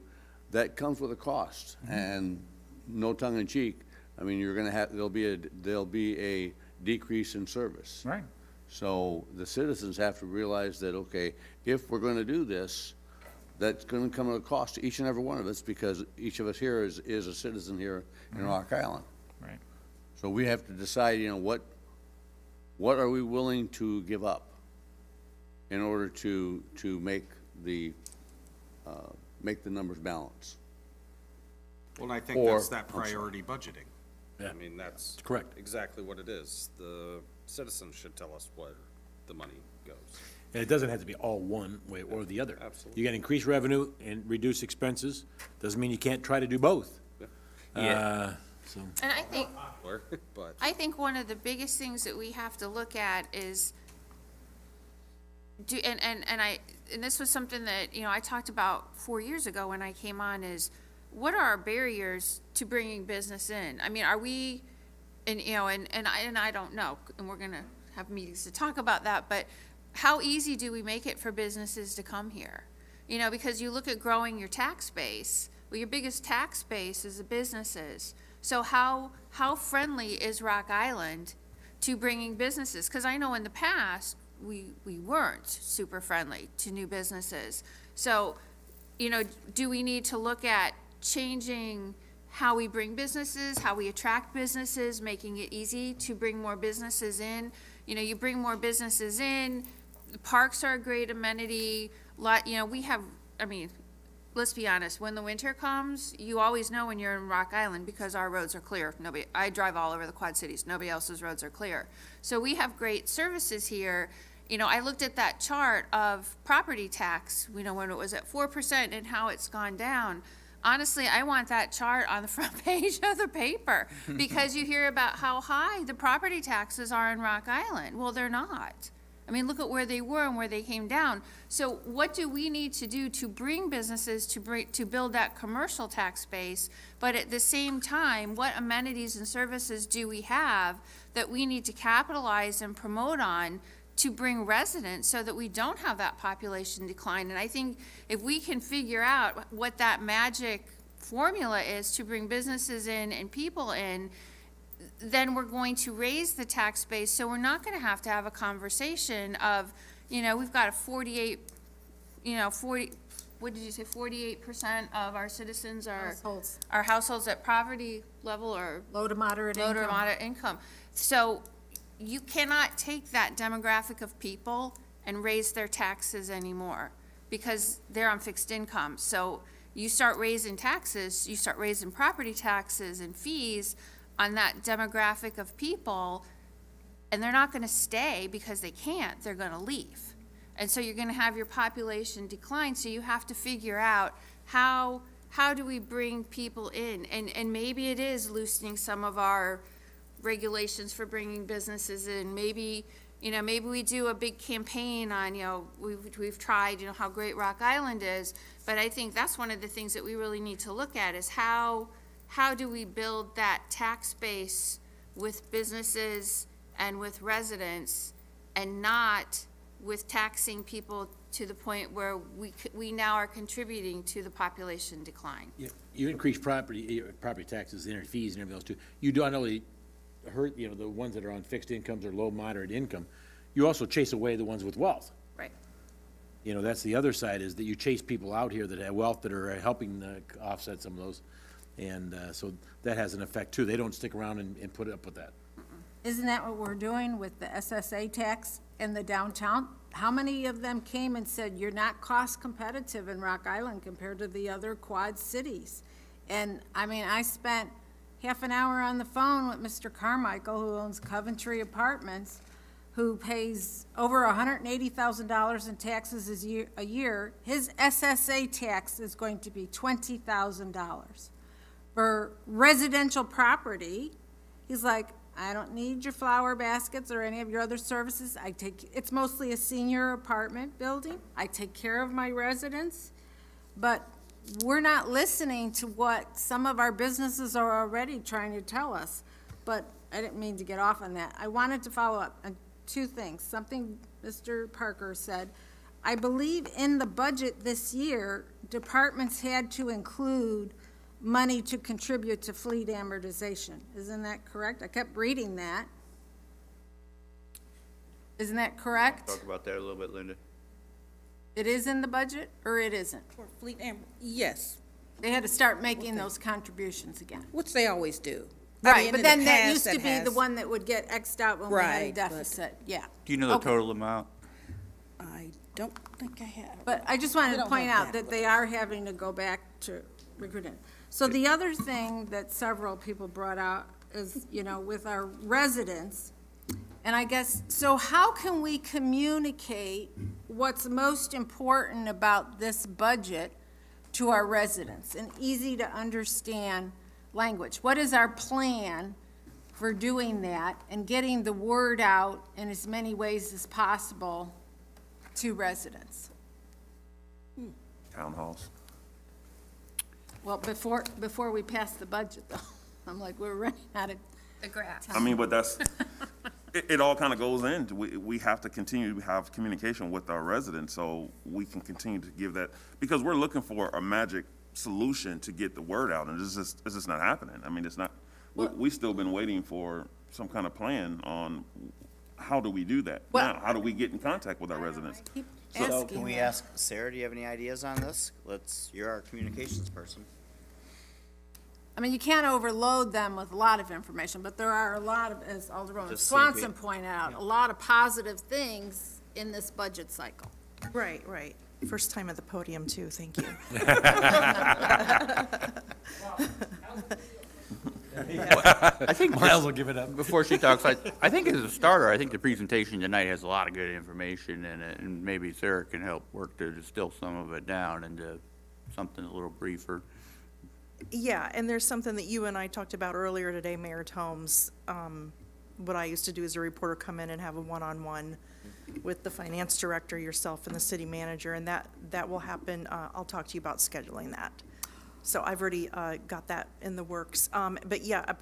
that comes with a cost. Mm-hmm. And no tongue in cheek, you're going to have, there'll be a decrease in service. Right. So the citizens have to realize that, okay, if we're gonna do this, that's gonna come at a cost to each and every one of us, because each of us here is a citizen here in Rock Island. Right. So we have to decide, what are we willing to give up in order to make the numbers balance? Well, and I think Or- that's that I'm sorry. priority budgeting. Yeah. I mean, that's. Correct. Exactly what it is. The citizens should tell us where the money goes. And it doesn't have to be all one way or the other. Absolutely. You got to increase revenue and reduce expenses. Doesn't mean you can't try to do both. So, And I think, But. I think one of the biggest things that we have to look at is and this was something that, I talked about 4 years ago when I came on, is what are our barriers to bringing business in? I mean, are we, and I don't know, and we're gonna have meetings to talk about that, but how easy do we make it for businesses to come here? Because you look at growing your tax base, well, your biggest tax base is the businesses. So how friendly is Rock Island to bringing businesses? Because I know in the past, we weren't super friendly to new businesses. So, do we need to look at changing how we bring businesses, how we attract businesses, making it easy to bring more businesses in? You bring more businesses in, the parks are a great amenity, we have, let's be honest, when the winter comes, you always know when you're in Rock Island because our roads are clear. I drive all over the Quad Cities, nobody else's roads are clear. So we have great services here. I looked at that chart of property tax, when it was at 4% and how it's gone down. Honestly, I want that chart on the front page of the paper because you hear about how high the property taxes are in Rock Island. Well, they're not. Look at where they were and where they came down. So what do we need to do to bring businesses to build that commercial tax base? But at the same time, what amenities and services do we have that we need to capitalize and promote on to bring residents so that we don't have that population decline? And I think if we can figure out what that magic formula is to bring businesses in and people in, then we're going to raise the tax base, so we're not gonna have to have a conversation of, we've got a 48%, what did you say, 48% of our citizens are households at poverty level or Low to moderate low to income. moderate income. So you cannot take that demographic of people and raise their taxes anymore because they're on fixed income. So you start raising taxes, you start raising property taxes and fees on that demographic of people, and they're not gonna stay because they can't, they're gonna leave. And so you're gonna have your population decline, so you have to figure out how do we bring people in? And maybe it is loosening some of our regulations for bringing businesses in. Maybe we do a big campaign on, we've tried, how great Rock Island is, but I think that's one of the things that we really need to look at is how do we build that tax base with businesses and with residents and not with taxing people to the point where we now are contributing to the population decline. you increase property taxes, and fees and everything else too. You do not only hurt, the ones that are on fixed incomes or low, moderate income, you also chase away the ones with wealth. Right. That's the other side, is that you chase people out here that have wealth that are helping offset some of those. And so that has an effect too. They don't stick around and put up with that. Isn't that what we're doing with the SSA tax in the downtown? How many of them came and said, you're not cost competitive in Rock Island compared to the other Quad Cities? And, I spent half an hour on the phone with Mr. Carmichael, who owns Coventry Apartments, who pays over $180,000 in taxes a year. His SSA tax is going to be $20,000. For residential property, he's like, I don't need your flower baskets or any of your other services. It's mostly a senior apartment building. I take care of my residents, but we're not listening to what some of our businesses are already trying to tell us. But I didn't mean to get off on that. I wanted to follow up on two things, something Mr. Parker said. I believe in the budget this year, departments had to include money to contribute to fleet amortization. Isn't that correct? I kept reading that. Isn't that correct? Talk about that a little bit, Linda. It is in the budget, or it isn't? For fleet and, yes, They had to start making those contributions again. which they always do. I Right, mean, but in the then that past, used to be the has- one that would get Xed out when we had a Right, but- deficit, yeah. Do you know the Okay. total amount? I don't think I have. But I just wanted We to don't point have out that, that they are having to go back to recruiting. So the other thing that several people brought out is, with our residents, and I guess, so how can we communicate what's most important about this budget to our residents in easy to understand language? What is our plan for doing that and getting the word out in as many ways as possible to residents? Town halls. Well, before we pass the budget, though, I'm like, we're running out of The graph. I mean, but that's, it all kind of goes into, we have to continue to have communication with our residents so we can continue to give that, because we're looking for a magic solution to get the word out, and it's just not happening. I mean, it's not, we still been waiting for some kind of plan on how do we do that? Well- Now, how do we get in contact with our residents? keep So asking can we that. ask, Sarah, do you have any ideas on this? You're our communications person. I mean, you can't overload them with a lot of information, but there are a lot of, as Alderwoman Just see if we- Swanson pointed out, a lot of positive things in this budget cycle. Right, right. First time at the podium, too, thank you. I think Miles will give it up. before she talks, I think as a starter, I think the presentation tonight has a lot of good information in it, and maybe Sarah can help work to distill some of it down into something a little briefer. Yeah, and there's something that you and I talked about earlier today, Mayor Tomes. What I used to do as a reporter, come in and have a one-on-one with the finance director, yourself, and the city manager, and that will happen. I'll talk to you about scheduling that. So I've already got that in the works. But yeah,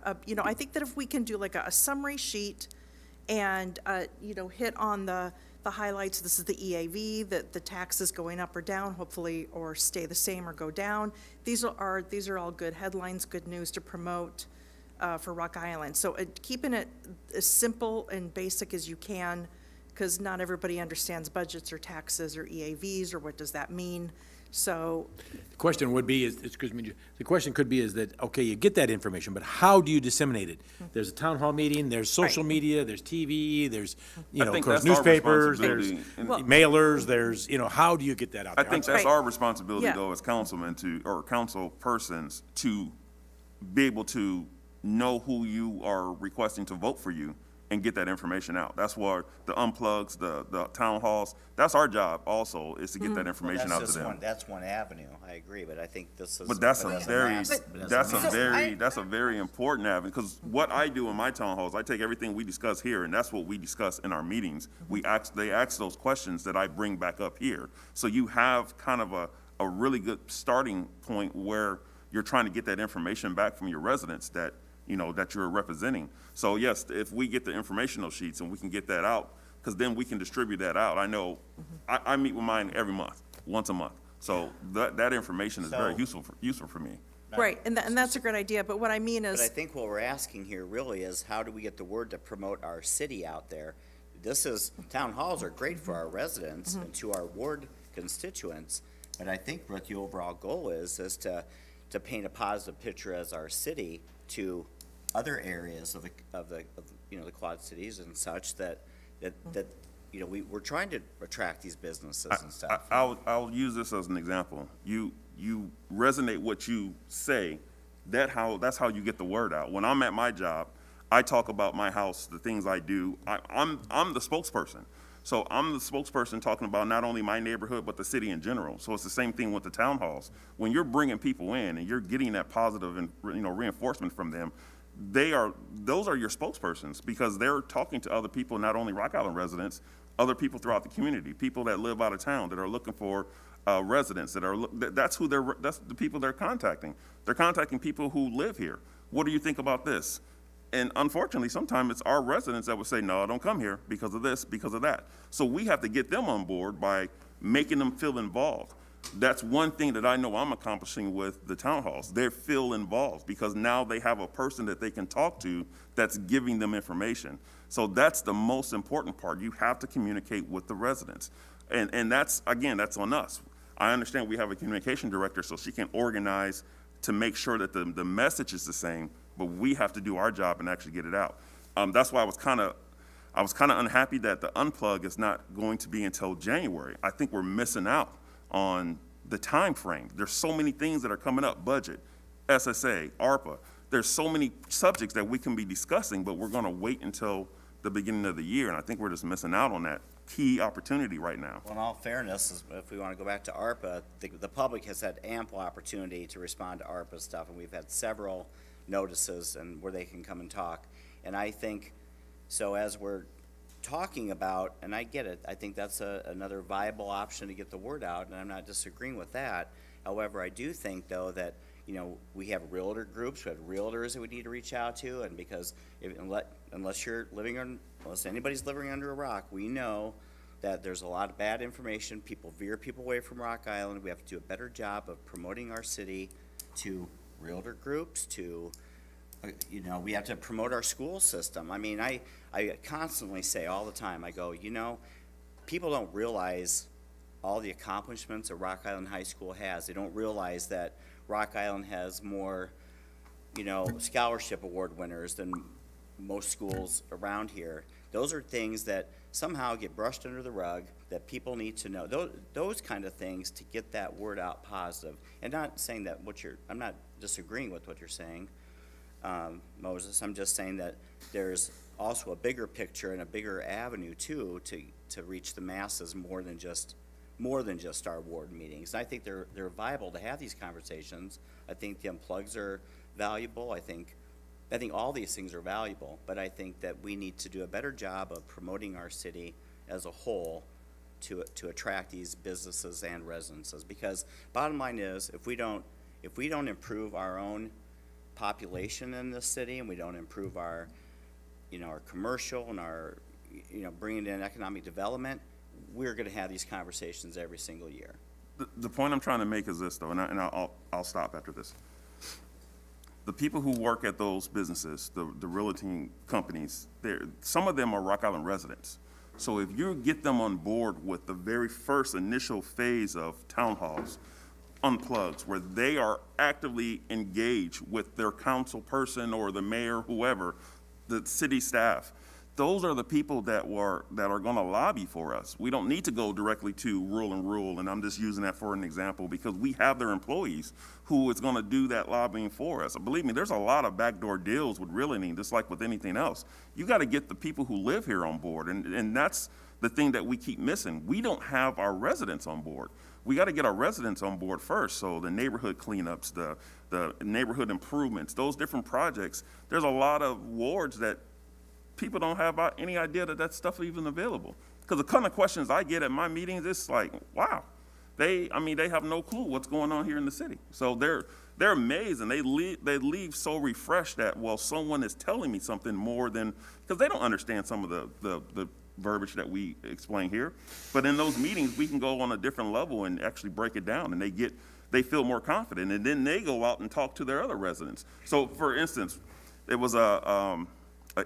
I think that if we can do like a summary sheet and, hit on the highlights, this is the EAV, that the tax is going up or down, hopefully, or stay the same or go down. These are all good headlines, good news to promote for Rock Island. So keeping it as simple and basic as you can, because not everybody understands budgets or taxes or EAVs or what does that mean. So, The question would be, the question could be is that, okay, you get that information, but how do you disseminate it? There's a town hall meeting, there's social media, there's TV, there's, I of think course, that's our newspapers, there's responsibility. mailers, there's, how do you get that out I there? think that's Right. our responsibility, Yeah. though, as councilmen or council persons, to be able to know who you are requesting to vote for you and get that information out. That's why the unplugs, the town halls, that's our job also, is to get that information out to them. That's one avenue, I agree, but I think this is. But that's a mass- that's a very important avenue, because what I do in my town halls, I take everything we discuss here, and that's what we discuss in our meetings. They ask those questions that I bring back up here. So you have kind of a really good starting point where you're trying to get that information back from your residents that you're representing. So yes, if we get the informational sheets and we can get that out, because then we can distribute that out. I know, I meet with mine every month, once a month. So that information is very So- useful for me. right, and that's a great idea, but what I mean But I is, think what we're asking here really is how do we get the word to promote our city out there? Town halls are great for our residents and to our ward constituents, but I think what the overall goal is to paint a positive picture as our city to other areas of the Quad Cities and such that we're trying to attract these businesses and stuff. I'll use this as an example. You resonate what you say, that's how you get the word out. When I'm at my job, I talk about my house, the things I do. I'm the spokesperson. So I'm the spokesperson talking about not only my neighborhood, but the city in general. So it's the same thing with the town halls. When you're bringing people in and you're getting that positive and, reinforcement from them, those are your spokespersons, because they're talking to other people, not only Rock Island residents, other people throughout the community, people that live out of town that are looking for residents that's the people they're contacting. They're contacting people who live here. What do you think about this? And unfortunately, sometimes it's our residents that would say, no, don't come here because of this, because of that. So we have to get them on board by making them feel involved. That's one thing that I know I'm accomplishing with the town halls. They feel involved because now they have a person that they can talk to that's giving them information. So that's the most important part. You have to communicate with the residents. And that's, again, that's on us. I understand we have a communication director, so she can organize to make sure that the message is the same, but we have to do our job and actually get it out. That's why I was kind of unhappy that the unplug is not going to be until January. I think we're missing out on the time frame. There's so many things that are coming up, budget, SSA, ARPA. There's so many subjects that we can be discussing, but we're going to wait until the beginning of the year, and I think we're just missing out on that key opportunity right now. Well, in all fairness, if we want to go back to ARPA, the public has had ample opportunity to respond to ARPA stuff, and we've had several notices and where they can come and talk. And I think, so as we're talking about, and I get it, I think that's another viable option to get the word out, and I'm not disagreeing with that. However, I do think, though, that, you know, we have realtor groups, we have realtors that we need to reach out to, and because unless anybody's living under a rock, we know that there's a lot of bad information. People veer people away from Rock Island. We have to do a better job of promoting our city to realtor groups, to, you know, we have to promote our school system. I mean, I constantly say all the time, I go, you know, people don't realize all the accomplishments that Rock Island High School has. They don't realize that Rock Island has more, you know, scholarship award winners than most schools around here. Those are things that somehow get brushed under the rug that people need to know. Those kind of things to get that word out positive. And not saying that I'm not disagreeing with what you're saying, Moses. I'm just saying that there's also a bigger picture and a bigger avenue too to reach the masses more than just our ward meetings. And I think they're viable to have these conversations. I think the unplugs are valuable. I think all these things are valuable, but I think that we need to do a better job of promoting our city as a whole to attract these businesses and residences. Because bottom line is, if we don't improve our own population in this city, and we don't improve our, you know, our commercial and our, you know, bringing in economic development, we're going to have these conversations every single year. The point I'm trying to make is this, though, and I'll stop after this. The people who work at those businesses, the realty companies, some of them are Rock Island residents. So if you get them on board with the very first initial phase of town halls, unplugs, where they are actively engaged with their council person or the mayor, whoever, the city staff, those are the people that are going to lobby for us. We don't need to go directly to rural, and I'm just using that for an example because we have their employees who is going to do that lobbying for us. Believe me, there's a lot of backdoor deals with realty, just like with anything else. You got to get the people who live here on board, and that's the thing that we keep missing. We don't have our residents on board. We got to get our residents on board first. So the neighborhood cleanups, the neighborhood improvements, those different projects, there's a lot of wards that people don't have any idea that stuff is even available. Because the kind of questions I get at my meetings, it's like, wow, they have no clue what's going on here in the city. So they're amazed, and they leave so refreshed that, well, someone is telling me something more than, because they don't understand some of the verbiage that we explain here. But in those meetings, we can go on a different level and actually break it down, and they feel more confident, and then they go out and talk to their other residents. So, for instance, it was an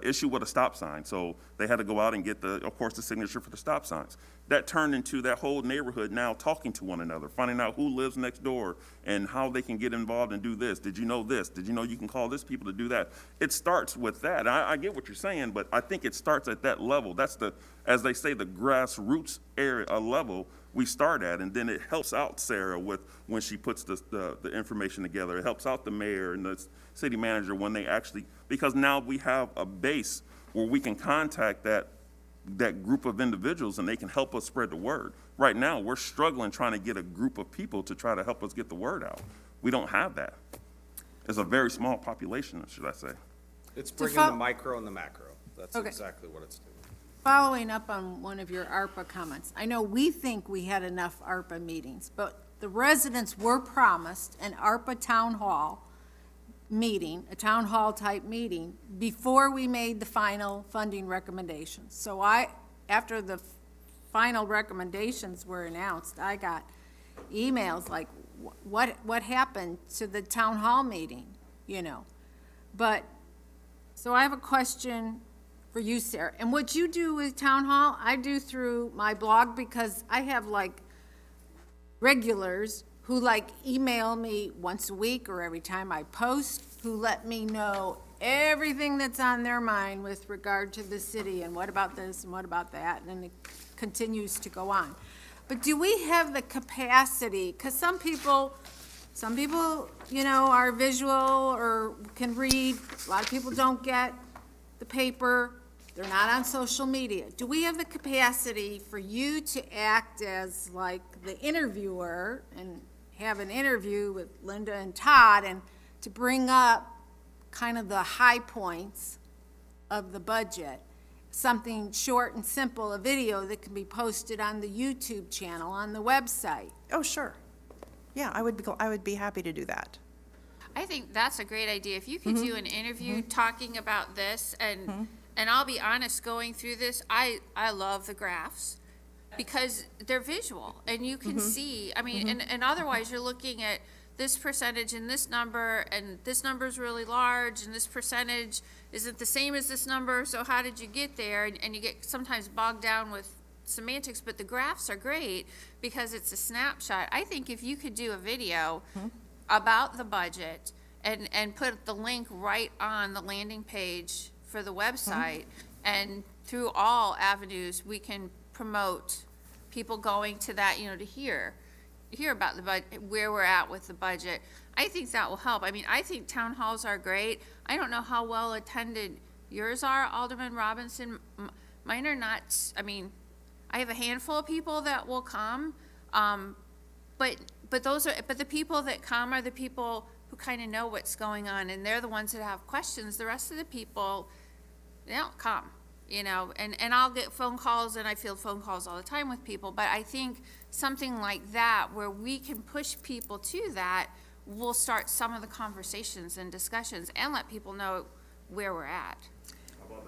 issue with a stop sign. So they had to go out and get of course, the signature for the stop signs. That turned into that whole neighborhood now talking to one another, finding out who lives next door and how they can get involved and do this. Did you know this? Did you know you can call this people to do that? It starts with that. I get what you're saying, but I think it starts at that level. That's as they say, the grassroots area level we start at, and then it helps out Sarah when she puts the information together. It helps out the mayor and the city manager when they actually, because now we have a base where we can contact that group of individuals and they can help us spread the word. Right now, we're struggling trying to get a group of people to try to help us get the word out. We don't have that. It's a very small population, should I say. It's bringing the micro and the macro. That's Okay. exactly what it's doing. Following up on one of your ARPA comments, I know we think we had enough ARPA meetings, but the residents were promised an ARPA town hall meeting, a town hall type meeting, before we made the final funding recommendations. So after the final recommendations were announced, I got emails like, what happened to the town hall meeting, you know? But, so I have a question for you, Sarah. And what you do with town hall, I do through my blog, because I have like regulars who like email me once a week or every time I post, who let me know everything that's on their mind with regard to the city and what about this and what about that, and it continues to go on. But do we have the capacity, because some people, you know, are visual or can read, a lot of people don't get the paper, they're not on social media. Do we have the capacity for you to act as like the interviewer and have an interview with Linda and Todd and to bring up kind of the high points of the budget? Something short and simple, a video that can be posted on the YouTube channel, on the website. Oh, sure. Yeah, I would be happy to do that. I think that's a great idea. If you could do an interview talking about this, and I'll be honest, going through this, I love the graphs because they're visual and you can see, I mean, and otherwise you're looking at this percentage and this number is really large and this percentage isn't the same as this number, so how did you get there? And you get sometimes bogged down with semantics, but the graphs are great because it's a snapshot. I think if you could do a video about the budget and put the link right on the landing page for the website, and through all avenues, we can promote people going to that, you know, to hear about the budget, where we're at with the budget. I think that will help. I mean, I think town halls are great. I don't know how well attended yours are, Alderman Robinson. Mine are not, I mean, I have a handful of people that will come, but the people that come are the people who kind of know what's going on, and they're the ones that have questions. The rest of the people, they don't come, you know, and I'll get phone calls, and I field phone calls all the time with people, but I think something like that, where we can push people to that, will start some of the conversations and discussions, and let people know where we're at.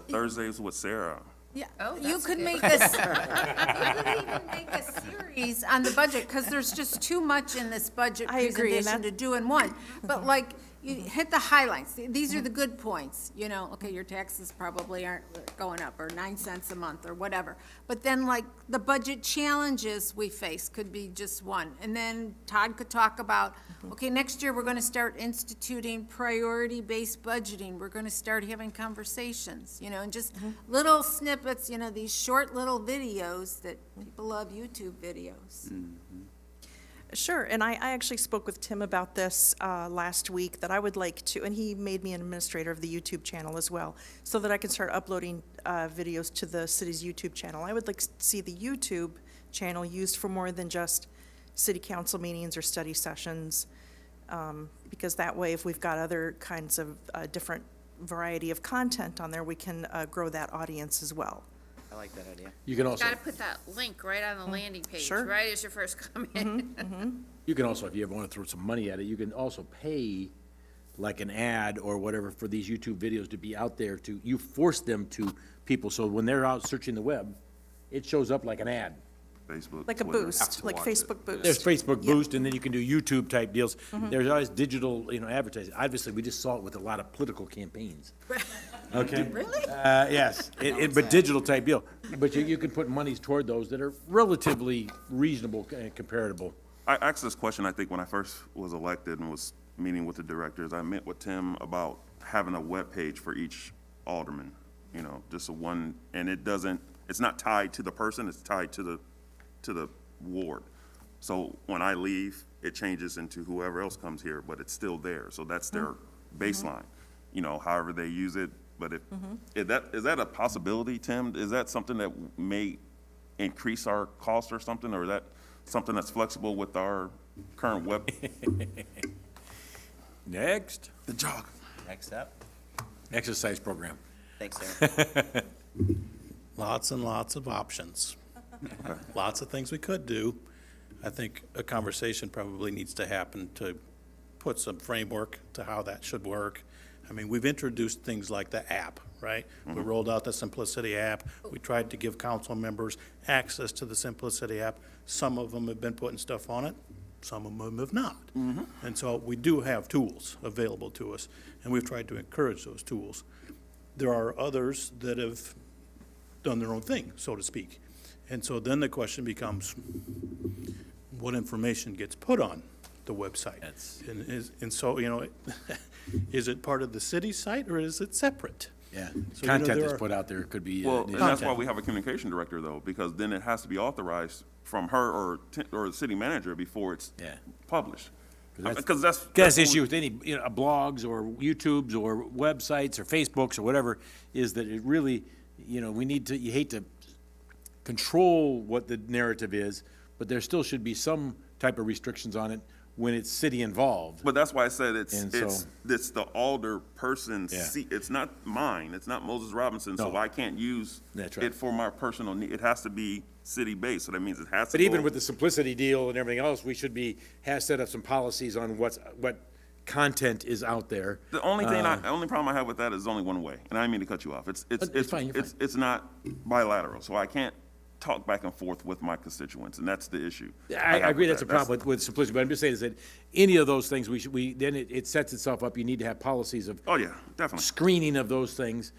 Thursdays with Sarah. Yeah, you could make this, you could even make a series on the budget, because there's just too much in this budget I agree, and presentation to do in one. But like, you hit the highlights. These are the good points, you know, okay, your taxes probably aren't going up, or 9 cents a month, or whatever. But then like, the budget challenges we face could be just one. And then Todd could talk about, okay, next year we're gonna start instituting priority-based budgeting. We're gonna start having conversations, you know, and just little snippets, you know, these short little videos that people love, YouTube videos. Sure, and I actually spoke with Tim about this last week, that I would like to, and he made me an administrator of the YouTube channel as well, so that I can start uploading videos to the city's YouTube channel. I would like to see the YouTube channel used for more than just city council meetings or study sessions, because that way, if we've got other kinds of different variety of content on there, we can grow that audience as well. I like that idea. You can also, Got to put that link right on the landing page, Sure. right as you first come in. you can also, if you ever want to throw some money at it, you can also pay like an ad or whatever for these YouTube videos to be out there you force them to people, so when they're out searching the web, it shows up like an ad. Facebook, Like a Twitter. boost, like Facebook boost. There's Facebook Boost, and then you can do YouTube type deals. There's always digital, you know, advertising. Obviously, we just saw it with a lot of political campaigns. Okay? Really? Yes, but digital type deal. But you can put monies toward those that are relatively reasonable and comparable. I asked this question, I think, when I first was elected and was meeting with the directors. I met with Tim about having a web page for each alderman, you know, just a one, and it's not tied to the person, it's tied to the ward. So when I leave, it changes into whoever else comes here, but it's still there. So that's their baseline, you know, however they use it. But is that a possibility, Tim? Is that something that may increase our cost or something? Or is that something that's flexible with our current web? Next. The jog. Next up. Exercise program. Thanks, Aaron. Lots and lots of options. Lots of things we could do. I think a conversation probably needs to happen to put some framework to how that should work. I mean, we've introduced things like the app, right? We rolled out the Simplicity app. We tried to give council members access to the Simplicity app. Some of them have been putting stuff on it. some of them have not. And so we do have tools available to us, and we've tried to encourage those tools. There are others that have done their own thing, so to speak. And so then the question becomes, what information gets put on the website? And so, you know, is it part of the city site or is it separate? Yeah, So, you know, content there that's are- put out there could be. Well, and that's why we have a communication director, though, because then it has to be authorized from her or the city manager before it's Yeah. published. That's- Because that's. That's the what issue we- with any, you know, blogs or YouTubes or websites or Facebooks or whatever, is that it really, you know, we need to, you hate to control what the narrative is, but there still should be some type of restrictions on it when it's city involved. But that's why I said it's And so- it's the alder person's Yeah. seat. It's not mine. It's not Moses Robinson, so No. I can't use That's right. it for my personal need. It has to be city-based, so that means it has to But even go- with the simplicity deal and everything else, we should have set up some policies on what content is out there. The only thing the only problem I have with that is only one way, and I didn't mean to cut you off. It's fine, you're it's not bilateral, so I can't talk back and forth with my constituents, and that's the issue. I have agree, with that's a that. problem with simplicity, but I'm just saying is that any of those things, then it sets itself up, you need to have policies of Oh, yeah, definitely. screening of those things,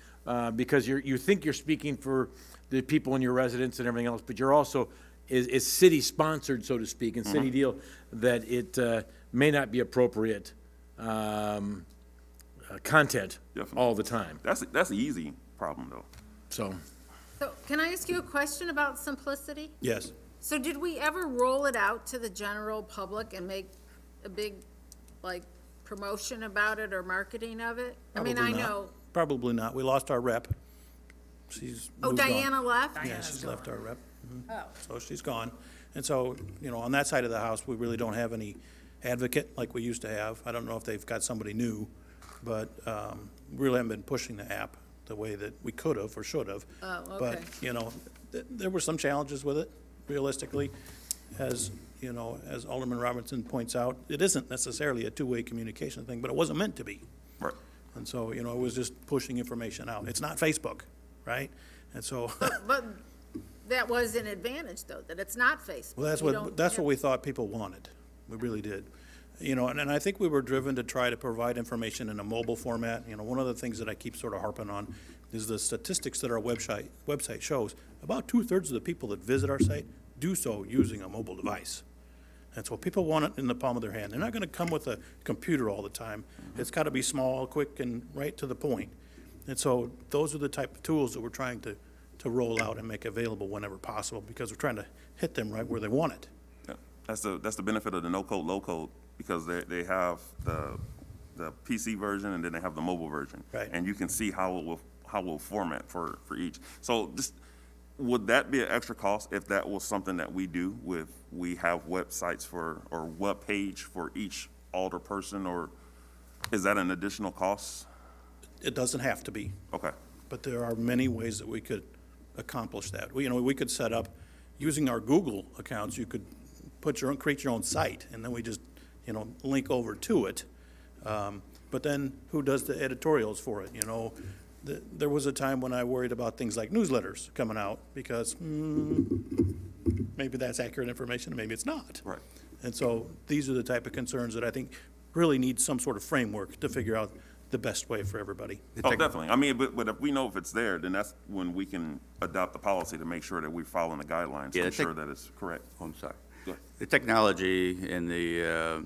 because you think you're speaking for the people in your residence and everything else, but you're also, is city-sponsored, so to speak, and Mm-hmm. city deal, that it may not be appropriate content Definitely. all the time, That's the easy problem, though. so. So can I ask you a question about simplicity? Yes. So did we ever roll it out to the general public and make a big, like, promotion about it or marketing of it? I mean, I Probably not. know, Probably not. We lost our rep. She's oh, moved on. Diana left? Yeah, she's left our rep. Oh. So she's gone. And so, you know, on that side of the house, we really don't have any advocate like we used to have. I don't know if they've got somebody new, but we really haven't been pushing the app the way that we could have or should have. Oh, But, okay. you know, there were some challenges with it, realistically. As, you know, as Alderman Robinson points out, it isn't necessarily a two-way communication thing, but it wasn't meant to be. Right. And so, you know, it was just pushing information out. It's not Facebook, right? And so, But that was an advantage, though, that it's not Facebook. well, that's You what, don't that's have- what we thought people wanted. We really did. You know, and I think we were driven to try to provide information in a mobile format. You know, one of the things that I keep sort of harping on is the statistics that our website shows. About 2/3 of the people that visit our site do so using a mobile device. And so people want it in the palm of their hand. They're not gonna come with a computer all the time. It's gotta be small, quick, and right to the point. And so those are the type of tools that we're trying to roll out and make available whenever possible, because we're trying to hit them right where they want it. Yeah. That's the benefit of the no-code, low-code, because they have the PC version and then they have the mobile version. Right. And you can see how it will format for each. So just, would that be an extra cost if that was something that we do we have websites or web page for each alder person, or is that an additional cost? It doesn't have to be, Okay. but there are many ways that we could accomplish that. We could set up, using our Google accounts, you could create your own site, and then we just, link over to it. But then who does the editorials for it, There was a time when I worried about things like newsletters coming out, because maybe that's accurate information, and maybe it's not. Right. And so these are the type of concerns that I think really need some sort of framework to figure out the best way for everybody. Oh, definitely. I mean, but if we know if it's there, then that's when we can adopt the policy to make sure that we're following the guidelines, to Yeah, ensure that it's correct. Oh, I'm sorry. Go ahead. The technology and the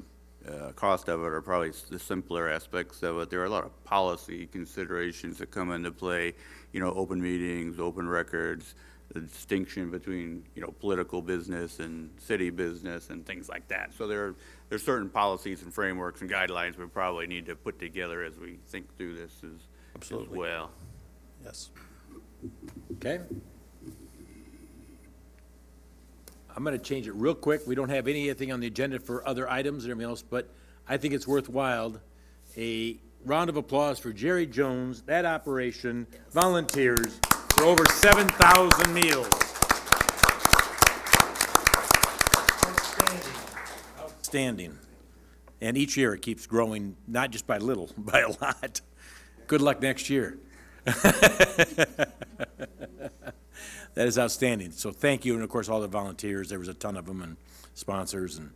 cost of it are probably the simpler aspects of it. There are a lot of policy considerations that come into play, open meetings, open records, the distinction between, political business and city business and things like that. So there's certain policies and frameworks and guidelines we probably need to put together as we think through this as Absolutely. well. Yes. Okay. I'm going to change it real quick. We don't have anything on the agenda for other items and everything else, but I think it's worthwhile. A round of applause for Jerry Jones, that operation, volunteers for over 7,000 meals. Outstanding. And each year it keeps growing, not just by little, by a lot. Good luck next year. That is outstanding. So thank you, and of course, all the volunteers. There was a ton of them, and sponsors, and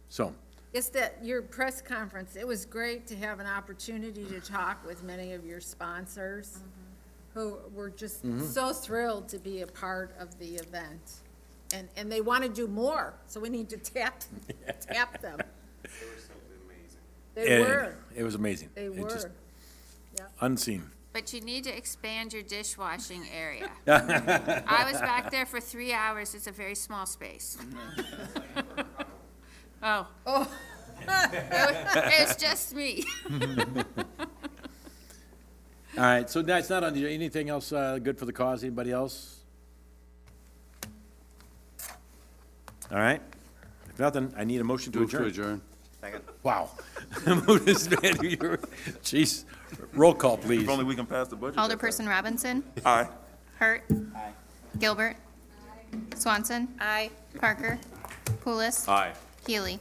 So, It's that your press conference, it was great to have an opportunity to talk with many of your sponsors who were just so thrilled to be a part of the event. And they want to do more, so we need to tap them. They and were, it was amazing. they It just were. Unseen. But you need to expand your dishwashing area. I was back there for 3 hours. It's a very small space. Oh. It was just me. All right, so that's not on the, anything else good for the cause? Anybody else? All right. If nothing, I need a motion to Move to adjourn. adjourn. Second. Wow. Move this man, jeez. Roll call, please. If only we can pass the budget. Alderperson Robinson? Aye. Hurt? Gilbert? Swanson? Aye. Parker? Pulis? Aye. Healy?